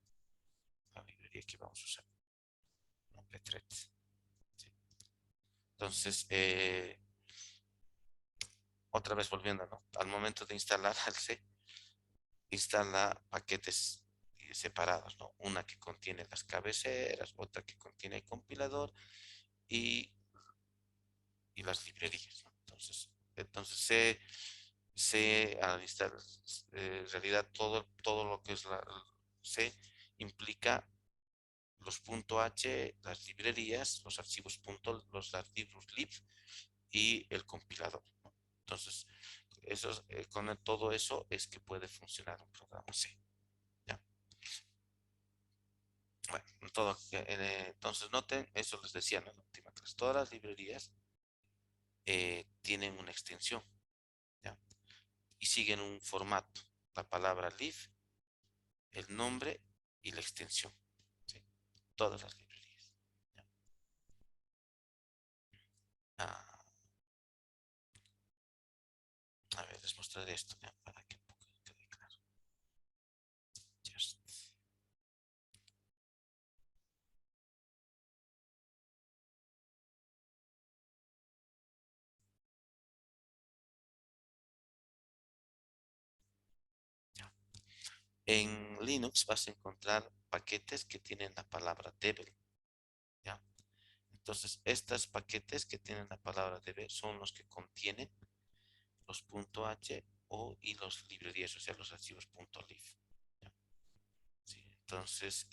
la librería que vamos a usar, ¿no? Pthread. ¿Sí? Entonces, otra vez volviendo, ¿no? Al momento de instalar al C, instala paquetes separados, ¿no? Una que contiene las cabeceras, otra que contiene el compilador y, y las librerías, ¿no? Entonces al instalar, en realidad todo lo que es C implica los .h, las librerías, los archivos los archivos lib y el compilador, ¿no? Entonces, con todo eso es que puede funcionar un programa C. ¿Ya? Bueno, entonces noten, eso les decía, ¿no? En última clase, todas las librerías tienen una extensión, ¿ya? Y siguen un formato, la palabra lib, el nombre y la extensión, ¿sí? Todas las librerías. ¿Ya? Ah, a ver, les mostraré esto, ¿ya? Para que un poco quede claro. Just. ¿Ya? En Linux vas a encontrar paquetes que tienen la palabra devel, ¿ya? Entonces, estos paquetes que tienen la palabra devel son los que contienen los .h y los librerías, o sea, los archivos .lib. ¿Ya? Sí, entonces,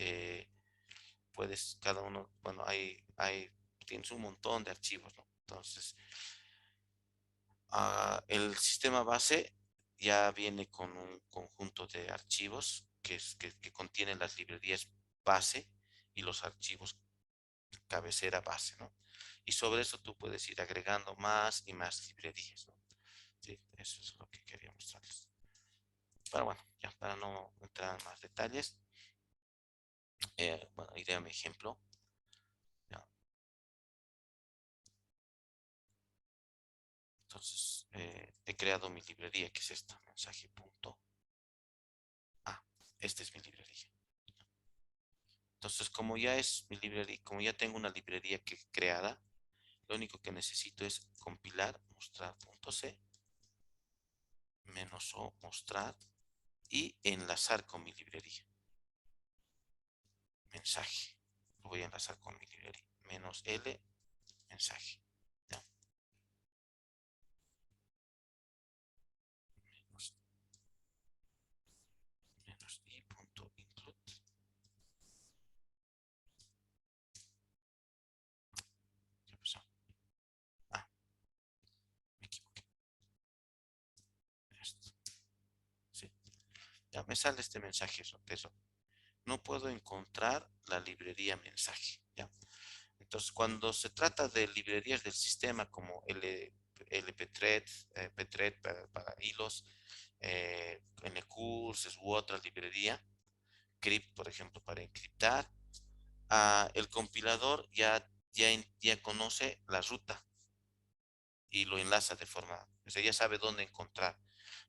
cada uno, bueno, tienes un montón de archivos, ¿no? Entonces, el sistema base ya viene con un conjunto de archivos que contienen las librerías base y los archivos cabecera base, ¿no? Y sobre eso tú puedes ir agregando más y más librerías, ¿no? Sí, eso es lo que quería mostrarles. Pero bueno, ya para no entrar en más detalles, bueno, iré a mi ejemplo. ¿Ya? Entonces, he creado mi librería, que es esta, mensaje.a. Esta es mi librería. Entonces, como ya es mi librería, como ya tengo una librería creada, lo único que necesito es compilar mostrar.c -o mostrar y enlazar con mi librería. Mensaje. Lo voy a enlazar con mi librería. -l mensaje. ¿Ya? I punto include. ¿Qué pasó? Ah, me equivoqué. Esto. Sí. Ya me sale este mensaje de eso. No puedo encontrar la librería mensaje. ¿Ya? Entonces, cuando se trata de librerías del sistema como LPthread, Pthread para hilos, NCurses u otra librería, Crypt, por ejemplo, para encriptar, el compilador ya conoce la ruta y lo enlaza de forma, o sea, ya sabe dónde encontrar.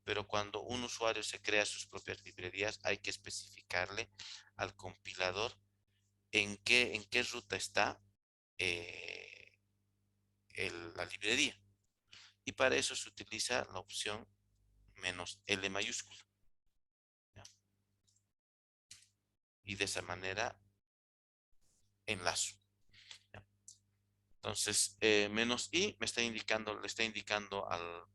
Pero cuando un usuario se crea sus propias librerías, hay que especificarle al compilador en qué ruta está eh, la librería. Y para eso se utiliza la opción -L mayúscula. ¿Ya? Y de esa manera enlazo. ¿Ya? Entonces, -I le está indicando al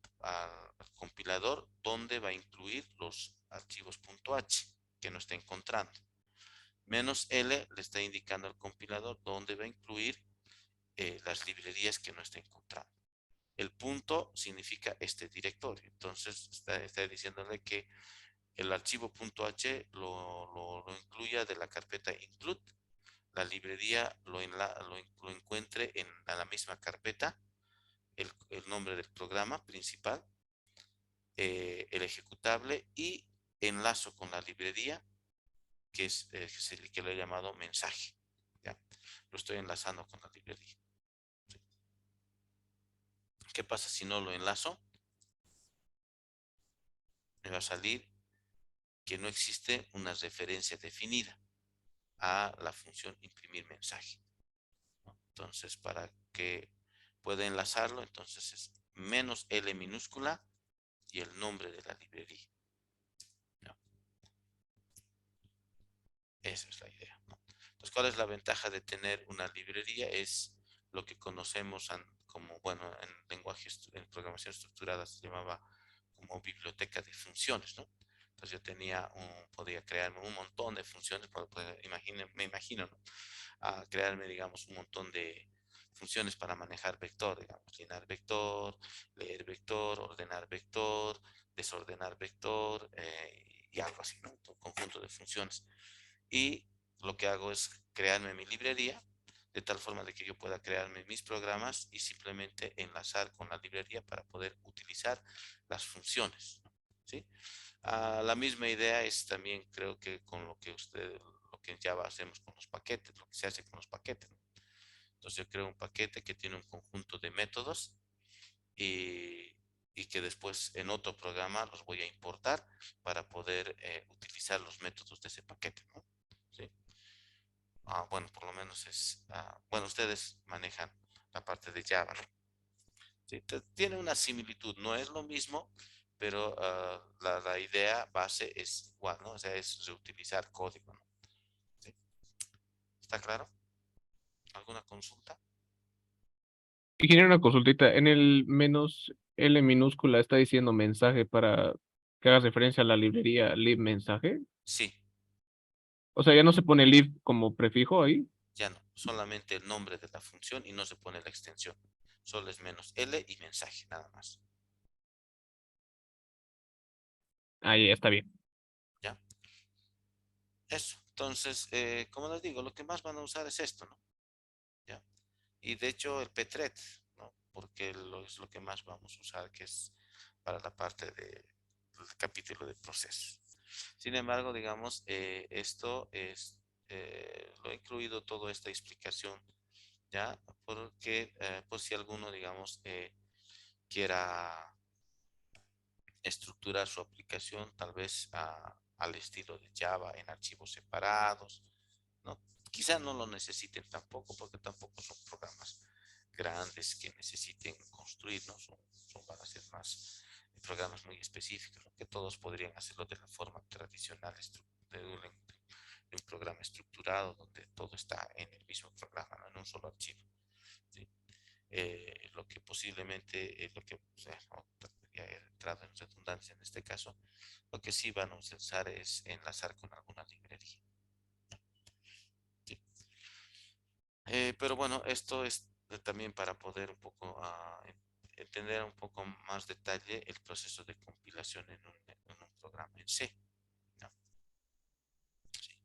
compilador dónde va a incluir los archivos .h que no está encontrando. -L le está indicando al compilador dónde va a incluir las librerías que no está encontrando. El punto significa este directorio. Entonces está diciéndole que el archivo .h lo incluya de la carpeta include, la librería lo encuentre en la misma carpeta, el nombre del programa principal, el ejecutable y enlazo con la librería que lo he llamado mensaje. ¿Ya? Lo estoy enlazando con la librería. ¿Sí? ¿Qué pasa si no lo enlazo? Me va a salir que no existe una referencia definida a la función imprimir mensaje, ¿no? Entonces, para que pueda enlazarlo, entonces es menos L minúscula y el nombre de la librería, ¿no? Esa es la idea, ¿no? Entonces, ¿cuál es la ventaja de tener una librería? Es lo que conocemos como, bueno, en lenguaje, en programación estructurada se llamaba como biblioteca de funciones, ¿no? Entonces yo podía crearme un montón de funciones, me imagino, ¿no? A crearme, digamos, un montón de funciones para manejar vector, digamos, llenar vector, leer vector, ordenar vector, desordenar vector, y algo así, ¿no? Un conjunto de funciones. Y lo que hago es crearme mi librería de tal forma de que yo pueda crearme mis programas y simplemente enlazar con la librería para poder utilizar las funciones, ¿no? ¿Sí? La misma idea es también, creo que con lo que en Java hacemos con los paquetes, lo que se hace con los paquetes, ¿no? Entonces yo creo un paquete que tiene un conjunto de métodos y, y que después en otro programa los voy a importar para poder utilizar los métodos de ese paquete, ¿no? ¿Sí? Bueno, por lo menos bueno, ustedes manejan la parte de Java, ¿no? Sí, tiene una similitud, no es lo mismo, pero la idea base es igual, ¿no? O sea, es reutilizar código, ¿no? ¿Sí? ¿Está claro? ¿Alguna consulta? Y tiene una consultita. En el menos L minúscula está diciendo mensaje para que hagas referencia a la librería lib mensaje. Sí, O sea, ya no se pone lib como prefijo ahí. ya no, solamente el nombre de la función y no se pone la extensión. Solo es menos L y mensaje, nada más. Ahí está bien. ¿Ya? Eso. Entonces, como les digo, lo que más van a usar es esto, ¿no? ¿Ya? Y de hecho el Ptret, ¿no? Porque es lo que más vamos a usar, que es para la parte del capítulo de procesos. Sin embargo, digamos, esto es, lo he incluido toda esta explicación, ¿ya? Porque, por si alguno, digamos, quiera estructurar su aplicación tal vez al estilo de Java en archivos separados, ¿no? Quizá no lo necesiten tampoco, porque tampoco son programas grandes que necesiten construir, ¿no? Van a ser más programas muy específicos, ¿no? Que todos podrían hacerlo de la forma tradicional de un programa estructurado donde todo está en el mismo programa, ¿no? En un solo archivo, ¿sí? Lo que posiblemente, lo que, o sea, no, ya he entrado en redundancia en este caso, lo que sí van a usar es enlazar con alguna librería, ¿sí? Pero bueno, esto es también para poder un poco entender un poco más detalle el proceso de compilación en un programa en C, ¿no? Sí.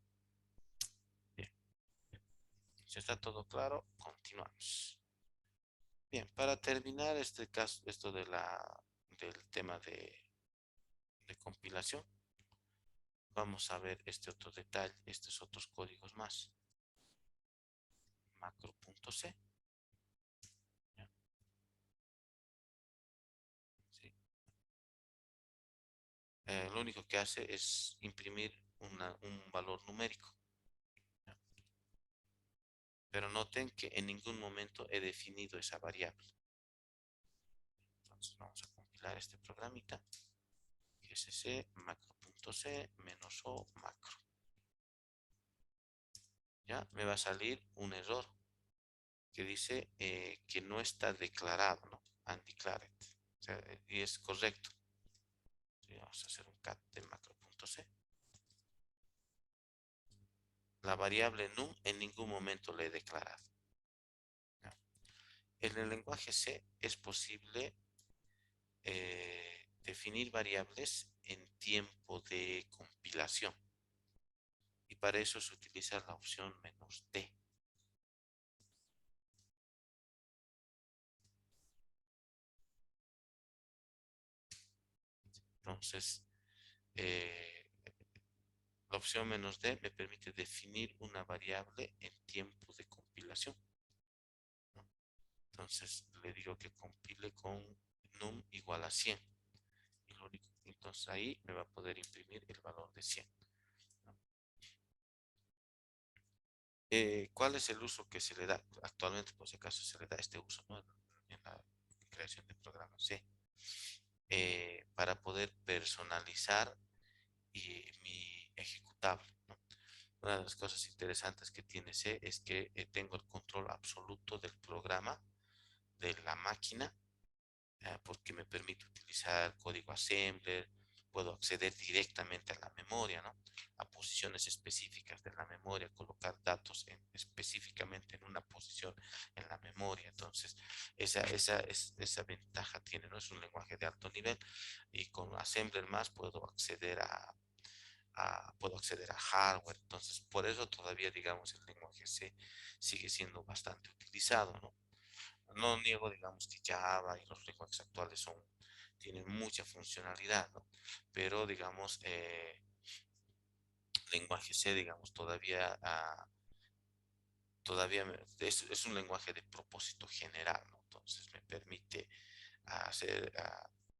Bien. Si está todo claro, continuamos. Bien, para terminar este caso, esto del tema de compilación, vamos a ver este otro detalle, estos otros códigos más. Macro.c. ¿Sí? Lo único que hace es imprimir un valor numérico, ¿ya? Pero noten que en ningún momento he definido esa variable. Entonces vamos a compilar este programita. SC macro.c menos o macro. Ya me va a salir un error que dice que no está declarado, ¿no? Undeclared. O sea, y es correcto. ¿Sí? Vamos a hacer un cat de macro.c. La variable num en ningún momento le he declarado, ¿ya? En el lenguaje C es posible definir variables en tiempo de compilación. Y para eso se utiliza la opción "-d". Entonces, la opción "-d" me permite definir una variable en tiempo de compilación, ¿no? Entonces, le digo que compile con num igual a 100. Y entonces ahí me va a poder imprimir el valor de 100, ¿no? ¿Cuál es el uso que se le da? Actualmente, por si acaso, se le da este uso, ¿no? En la creación de programas, sí. Para poder personalizar mi ejecutable, ¿no? Una de las cosas interesantes que tiene C es que tengo el control absoluto del programa, de la máquina, porque me permite utilizar código assembler, puedo acceder directamente a la memoria, ¿no? A posiciones específicas de la memoria, colocar datos específicamente en una posición en la memoria. Entonces, esa ventaja tiene, ¿no? Es un lenguaje de alto nivel y con assembler más puedo acceder a hardware. Entonces, por eso todavía, digamos, el lenguaje C sigue siendo bastante utilizado, ¿no? No niego, digamos, que Java y los lenguajes actuales tienen mucha funcionalidad, ¿no? Pero, digamos, lenguaje C, digamos, es un lenguaje de propósito general, ¿no? Entonces me permite hacer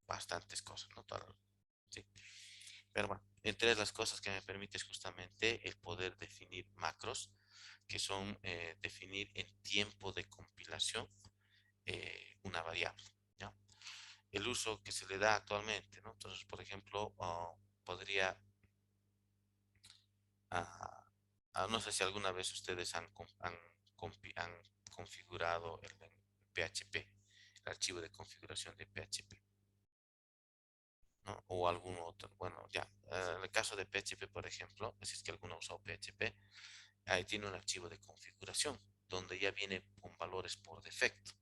bastantes cosas, ¿no? Sí. Pero bueno, entre las cosas que me permite es justamente el poder definir macros, que son definir en tiempo de compilación una variable, ¿ya? El uso que se le da actualmente, ¿no? Entonces, por ejemplo, podría, ah, no sé si alguna vez ustedes han configurado el PHP, el archivo de configuración de PHP, ¿no? O algún otro. Bueno, ya, en el caso de PHP, por ejemplo, si es que alguno ha usado PHP, ahí tiene un archivo de configuración donde ya viene con valores por defecto.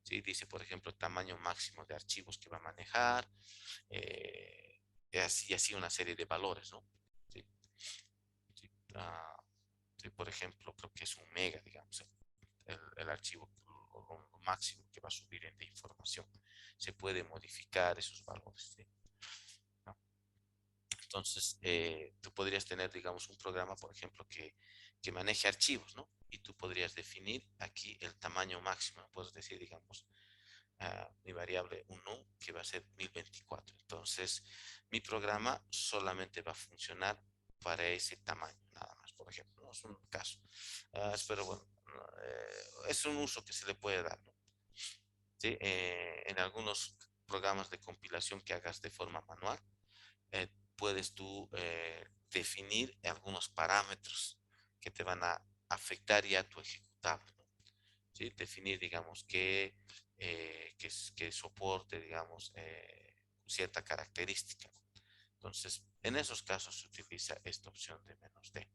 ¿Sí? Dice, por ejemplo, tamaño máximo de archivos que va a manejar, y así una serie de valores, ¿no? Sí, sí, sí, por ejemplo, creo que es un mega, digamos, el archivo lo máximo que va a subir de información. Se puede modificar esos valores, ¿sí? ¿No? Entonces, tú podrías tener, digamos, un programa, por ejemplo, que maneje archivos, ¿no? Y tú podrías definir aquí el tamaño máximo. Puedes decir, digamos, mi variable 1 que va a ser 1024. Entonces, mi programa solamente va a funcionar para ese tamaño, nada más, por ejemplo, ¿no? Es un caso. Pero bueno, es un uso que se le puede dar, ¿no? ¿Sí? En algunos programas de compilación que hagas de forma manual, puedes tú definir algunos parámetros que te van a afectar ya tu ejecutable, ¿no? ¿Sí? Definir, digamos, que soporte, digamos, cierta característica. Entonces, en esos casos se utiliza esta opción de "-d",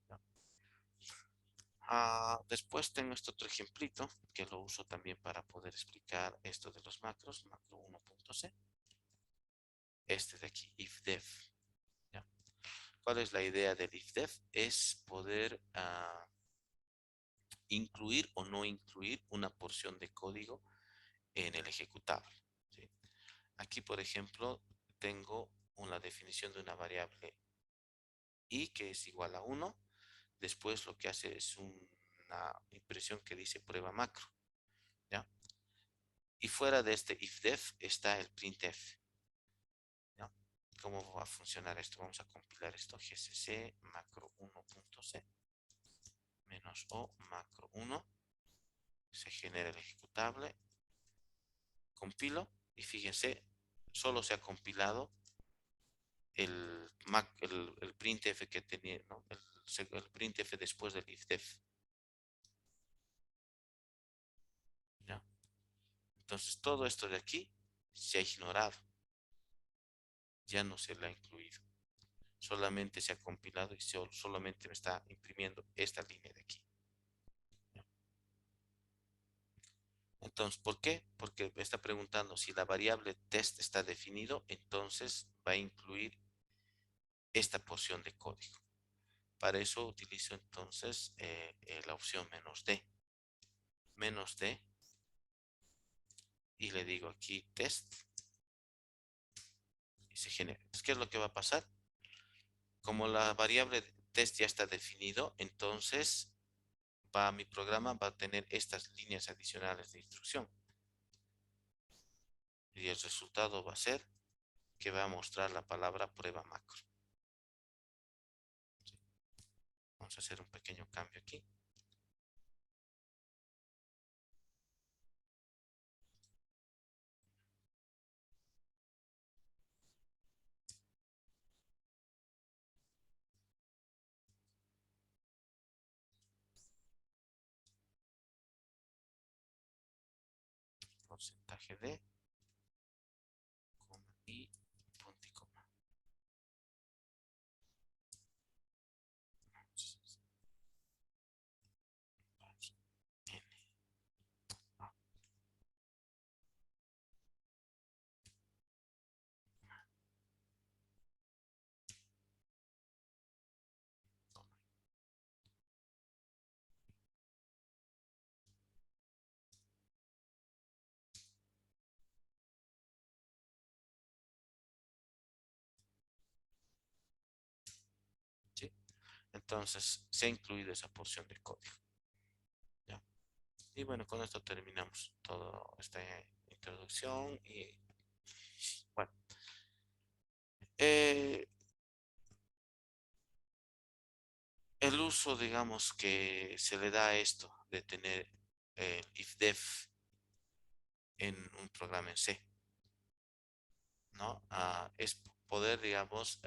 ¿no? Después tengo este otro ejemplito que lo uso también para poder explicar esto de los macros, macro 1.c. Este de aquí, ifdef, ¿ya? ¿Cuál es la idea del ifdef? Es poder incluir o no incluir una porción de código en el ejecutable, ¿sí? Aquí, por ejemplo, tengo una definición de una variable i que es igual a 1. Después lo que hace es una impresión que dice prueba macro, ¿ya? Y fuera de este ifdef está el printf, ¿ya? ¿Cómo va a funcionar esto? Vamos a compilar esto. gcc macro 1.c menos o macro 1. Se genera el ejecutable. Compilo y fíjense, solo se ha compilado el printf que tenía, ¿no? El printf después del ifdef, ¿ya? Entonces todo esto de aquí se ha ignorado, ya no se le ha incluido. Solamente se ha compilado y solamente me está imprimiendo esta línea de aquí, ¿ya? Entonces, ¿por qué? Porque me está preguntando si la variable test está definido, entonces va a incluir esta porción de código. Para eso utilizo entonces la opción "-d", "-d", y le digo aquí test y se genera. Entonces, ¿qué es lo que va a pasar? Como la variable test ya está definido, entonces mi programa va a tener estas líneas adicionales de instrucción. Y el resultado va a ser que va a mostrar la palabra prueba macro. Vamos a hacer un pequeño cambio aquí. Porcentaje de, coma y punto y coma. Vamos, N, A, coma. ¿Sí? Entonces, se ha incluido esa porción de código. ¿Ya? Y bueno, con esto terminamos toda esta introducción. Y bueno, eh, el uso, digamos, que se le da a esto de tener if-def en un programa en C, ¿no? Es poder, digamos,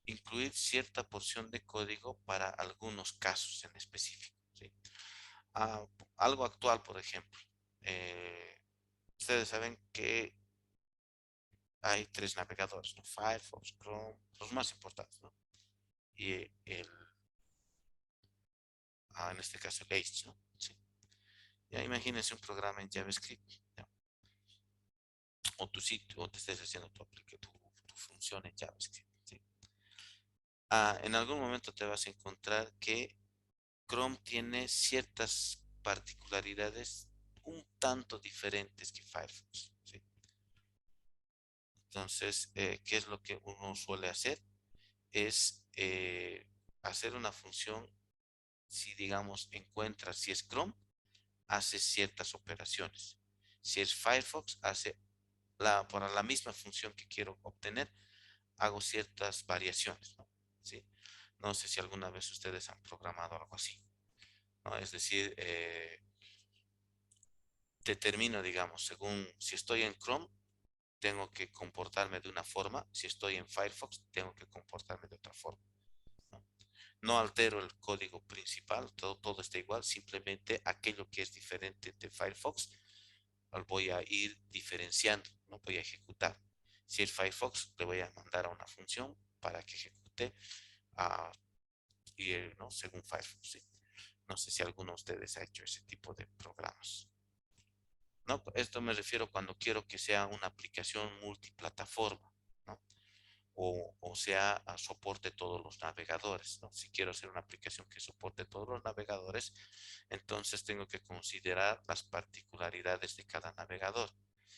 incluir cierta porción de código para algunos casos en específico, ¿sí? Ah, algo actual, por ejemplo. eh, Ustedes saben que hay tres navegadores, ¿no? Firefox, Chrome, los más importantes, ¿no? Y en este caso el Edge, ¿no? Sí. Ya imagínense un programa en JavaScript, ¿no? O tu sitio, o te estés haciendo tu función en JavaScript, ¿sí? En algún momento te vas a encontrar que Chrome tiene ciertas particularidades un tanto diferentes que Firefox, ¿sí? Entonces, ¿qué es lo que uno suele hacer? Es hacer una función, si digamos encuentra si es Chrome, hace ciertas operaciones. Si es Firefox, hace para la misma función que quiero obtener, hago ciertas variaciones, ¿no? ¿Sí? No sé si alguna vez ustedes han programado algo así, ¿no? Es decir, determino, digamos, según si estoy en Chrome, tengo que comportarme de una forma, si estoy en Firefox, tengo que comportarme de otra forma, ¿no? No altero el código principal, todo está igual, simplemente aquello que es diferente de Firefox lo voy a ir diferenciando, no voy a ejecutar. Si es Firefox, le voy a mandar a una función para que ejecute uh, ¿no? Según Firefox. ¿Sí? No sé si alguno de ustedes ha hecho ese tipo de programas. ¿No? Esto me refiero cuando quiero que sea una aplicación multiplataforma, ¿no? O sea, soporte todos los navegadores, ¿no? Si quiero hacer una aplicación que soporte todos los navegadores, entonces tengo que considerar las particularidades de cada navegador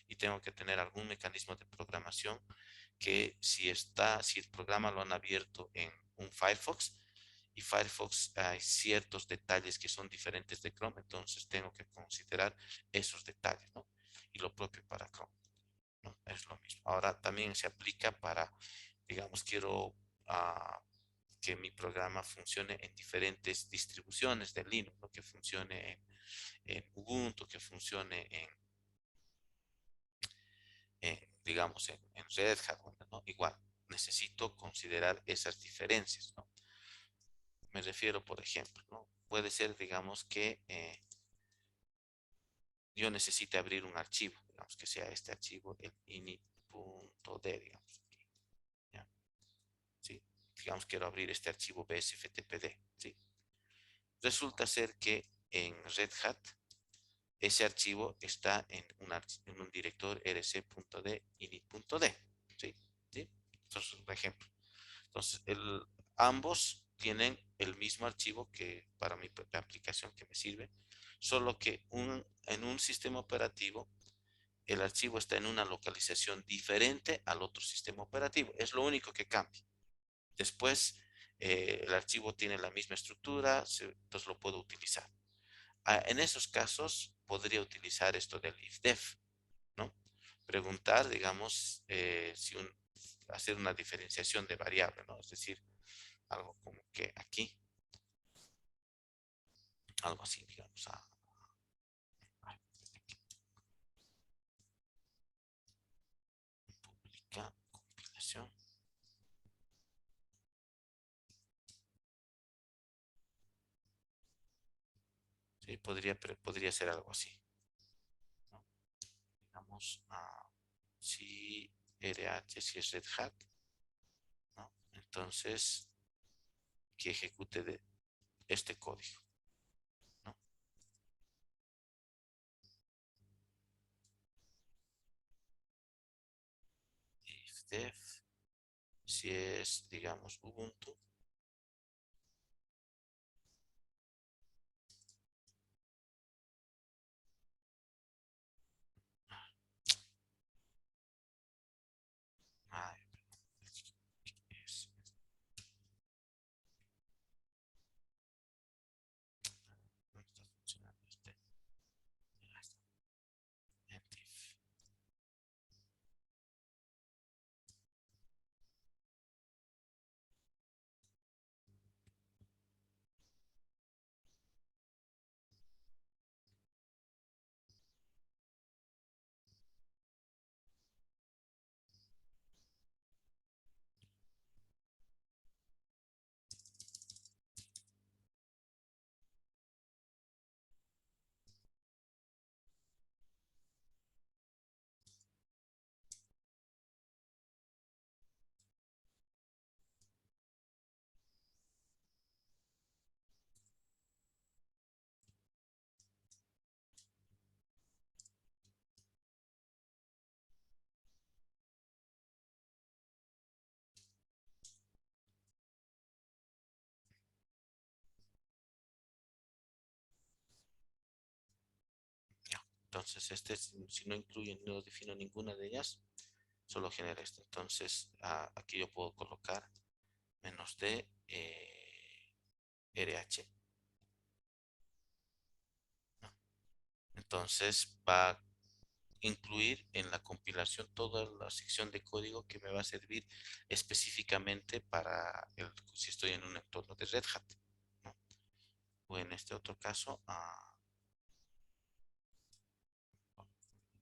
y tengo que tener algún mecanismo de programación que si el programa lo han abierto en un Firefox y Firefox hay ciertos detalles que son diferentes de Chrome, entonces tengo que considerar esos detalles, ¿no? Y lo propio para Chrome, ¿no? Es lo mismo. Ahora también se aplica para, digamos, quiero que mi programa funcione en diferentes distribuciones de Linux, ¿no? Que funcione en Ubuntu, que funcione digamos, en Red Hat, ¿no? Igual, necesito considerar esas diferencias, ¿no? Me refiero, por ejemplo, ¿no? Puede ser, digamos, que yo necesite abrir un archivo, digamos que sea este archivo, el init.d, digamos, ¿ya? ¿Sí? Digamos, quiero abrir este archivo bsftpd, ¿sí? Resulta ser que en Red Hat ese archivo está en un director rc.d init.d, ¿sí? ¿Sí? Entonces, por ejemplo. Entonces, ambos tienen el mismo archivo que para mi aplicación que me sirve, solo que en un sistema operativo el archivo está en una localización diferente al otro sistema operativo. Es lo único que cambia. Después, el archivo tiene la misma estructura, entonces lo puedo utilizar. En esos casos, podría utilizar esto del ifdef, ¿no? Preguntar, digamos, hacer una diferenciación de variable, ¿no? Es decir, algo como que aquí, algo así, digamos, publica compilación. Sí, podría ser algo así, ¿no? Digamos, si RH, si es Red Hat, ¿no? Entonces, que ejecute de este código, ¿no? If def, si es, digamos, Ubuntu, ay, es- no está funcionando este, ya está, en diff. Ya. Entonces, este, si no incluye, no defino ninguna de ellas, solo genera esto. Entonces, aquí yo puedo colocar menos de RH, ¿no? Entonces, va a incluir en la compilación toda la sección de código que me va a servir específicamente para si estoy en un entorno de Red Hat, ¿no? O en este otro caso,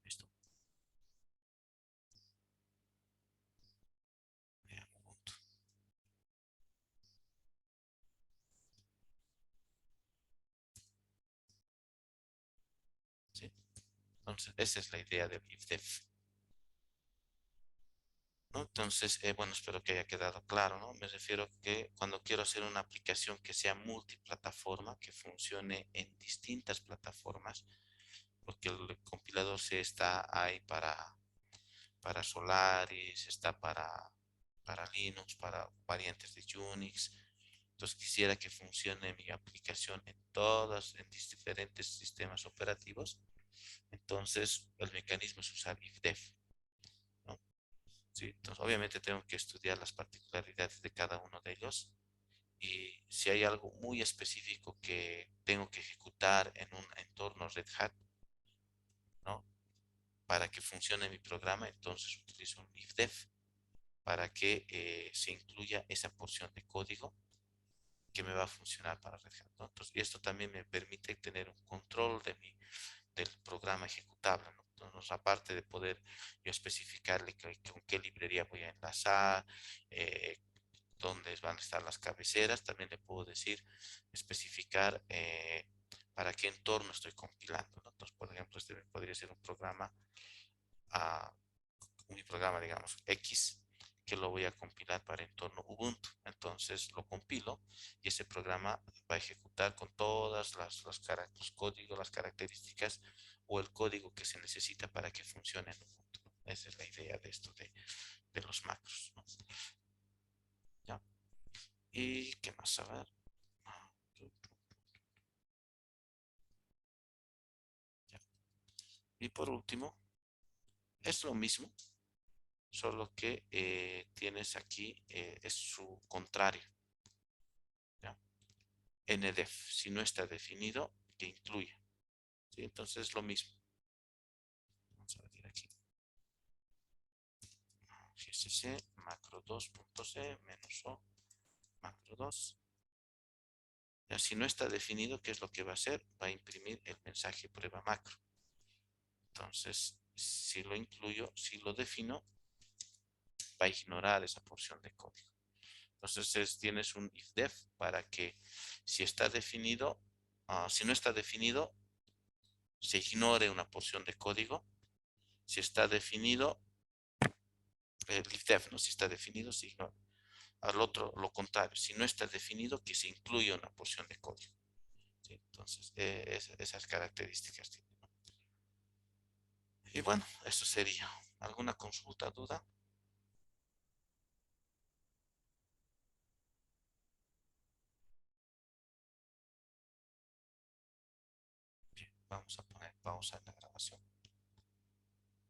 esto, Ubuntu, ¿sí? Entonces, esa es la idea de IFDEF, ¿no? Entonces, bueno, espero que haya quedado claro, ¿no? Me refiero que cuando quiero hacer una aplicación que sea multiplataforma, que funcione en distintas plataformas, porque el compilador sí está ahí para Solaris, está para Linux, para variantes de Unix. Entonces quisiera que funcione mi aplicación en diferentes sistemas operativos. Entonces el mecanismo es usar ifdef, ¿no? Sí, entonces obviamente tengo que estudiar las particularidades de cada uno de ellos. Y si hay algo muy específico que tengo que ejecutar en un entorno Red Hat, ¿no? Para que funcione mi programa, entonces utilizo un ifdef para que se incluya esa porción de código que me va a funcionar para Red Hat, ¿no? Entonces, y esto también me permite tener un control del programa ejecutable, ¿no? Entonces, aparte de poder yo especificarle con qué librería voy a enlazar, eh, dónde van a estar las cabeceras, también le puedo decir, especificar para qué entorno estoy compilando, ¿no? Entonces, por ejemplo, este podría ser a mi programa, digamos, X, que lo voy a compilar para entorno Ubuntu. Entonces lo compilo y ese programa va a ejecutar con todas los códigos, las características o el código que se necesita para que funcione en Ubuntu, ¿no? Esa es la idea de esto de los macros, ¿no? ¿Ya? ¿Y qué más? A ver. Ya. Y por último, es lo mismo, solo que tienes aquí, es su contrario, ¿ya? NDEF, si no está definido, que incluya, ¿sí? Entonces es lo mismo. Vamos a ver aquí. GCC macro 2.c menos o macro 2. Ya, si no está definido, ¿qué es lo que va a hacer? Va a imprimir el mensaje prueba macro. Entonces, si lo incluyo, si lo defino, va a ignorar esa porción de código. Entonces tienes un ifdef para que si está definido, si no está definido, se ignore una porción de código. Si está definido, el ifdef, ¿no? Si está definido, se ignora. Al otro, lo contrario, si no está definido, que se incluya una porción de código. ¿Sí? Entonces, esas características tiene, ¿no? Y bueno, eso sería. ¿Alguna consulta, duda? Bien, vamos a poner pausa en la grabación.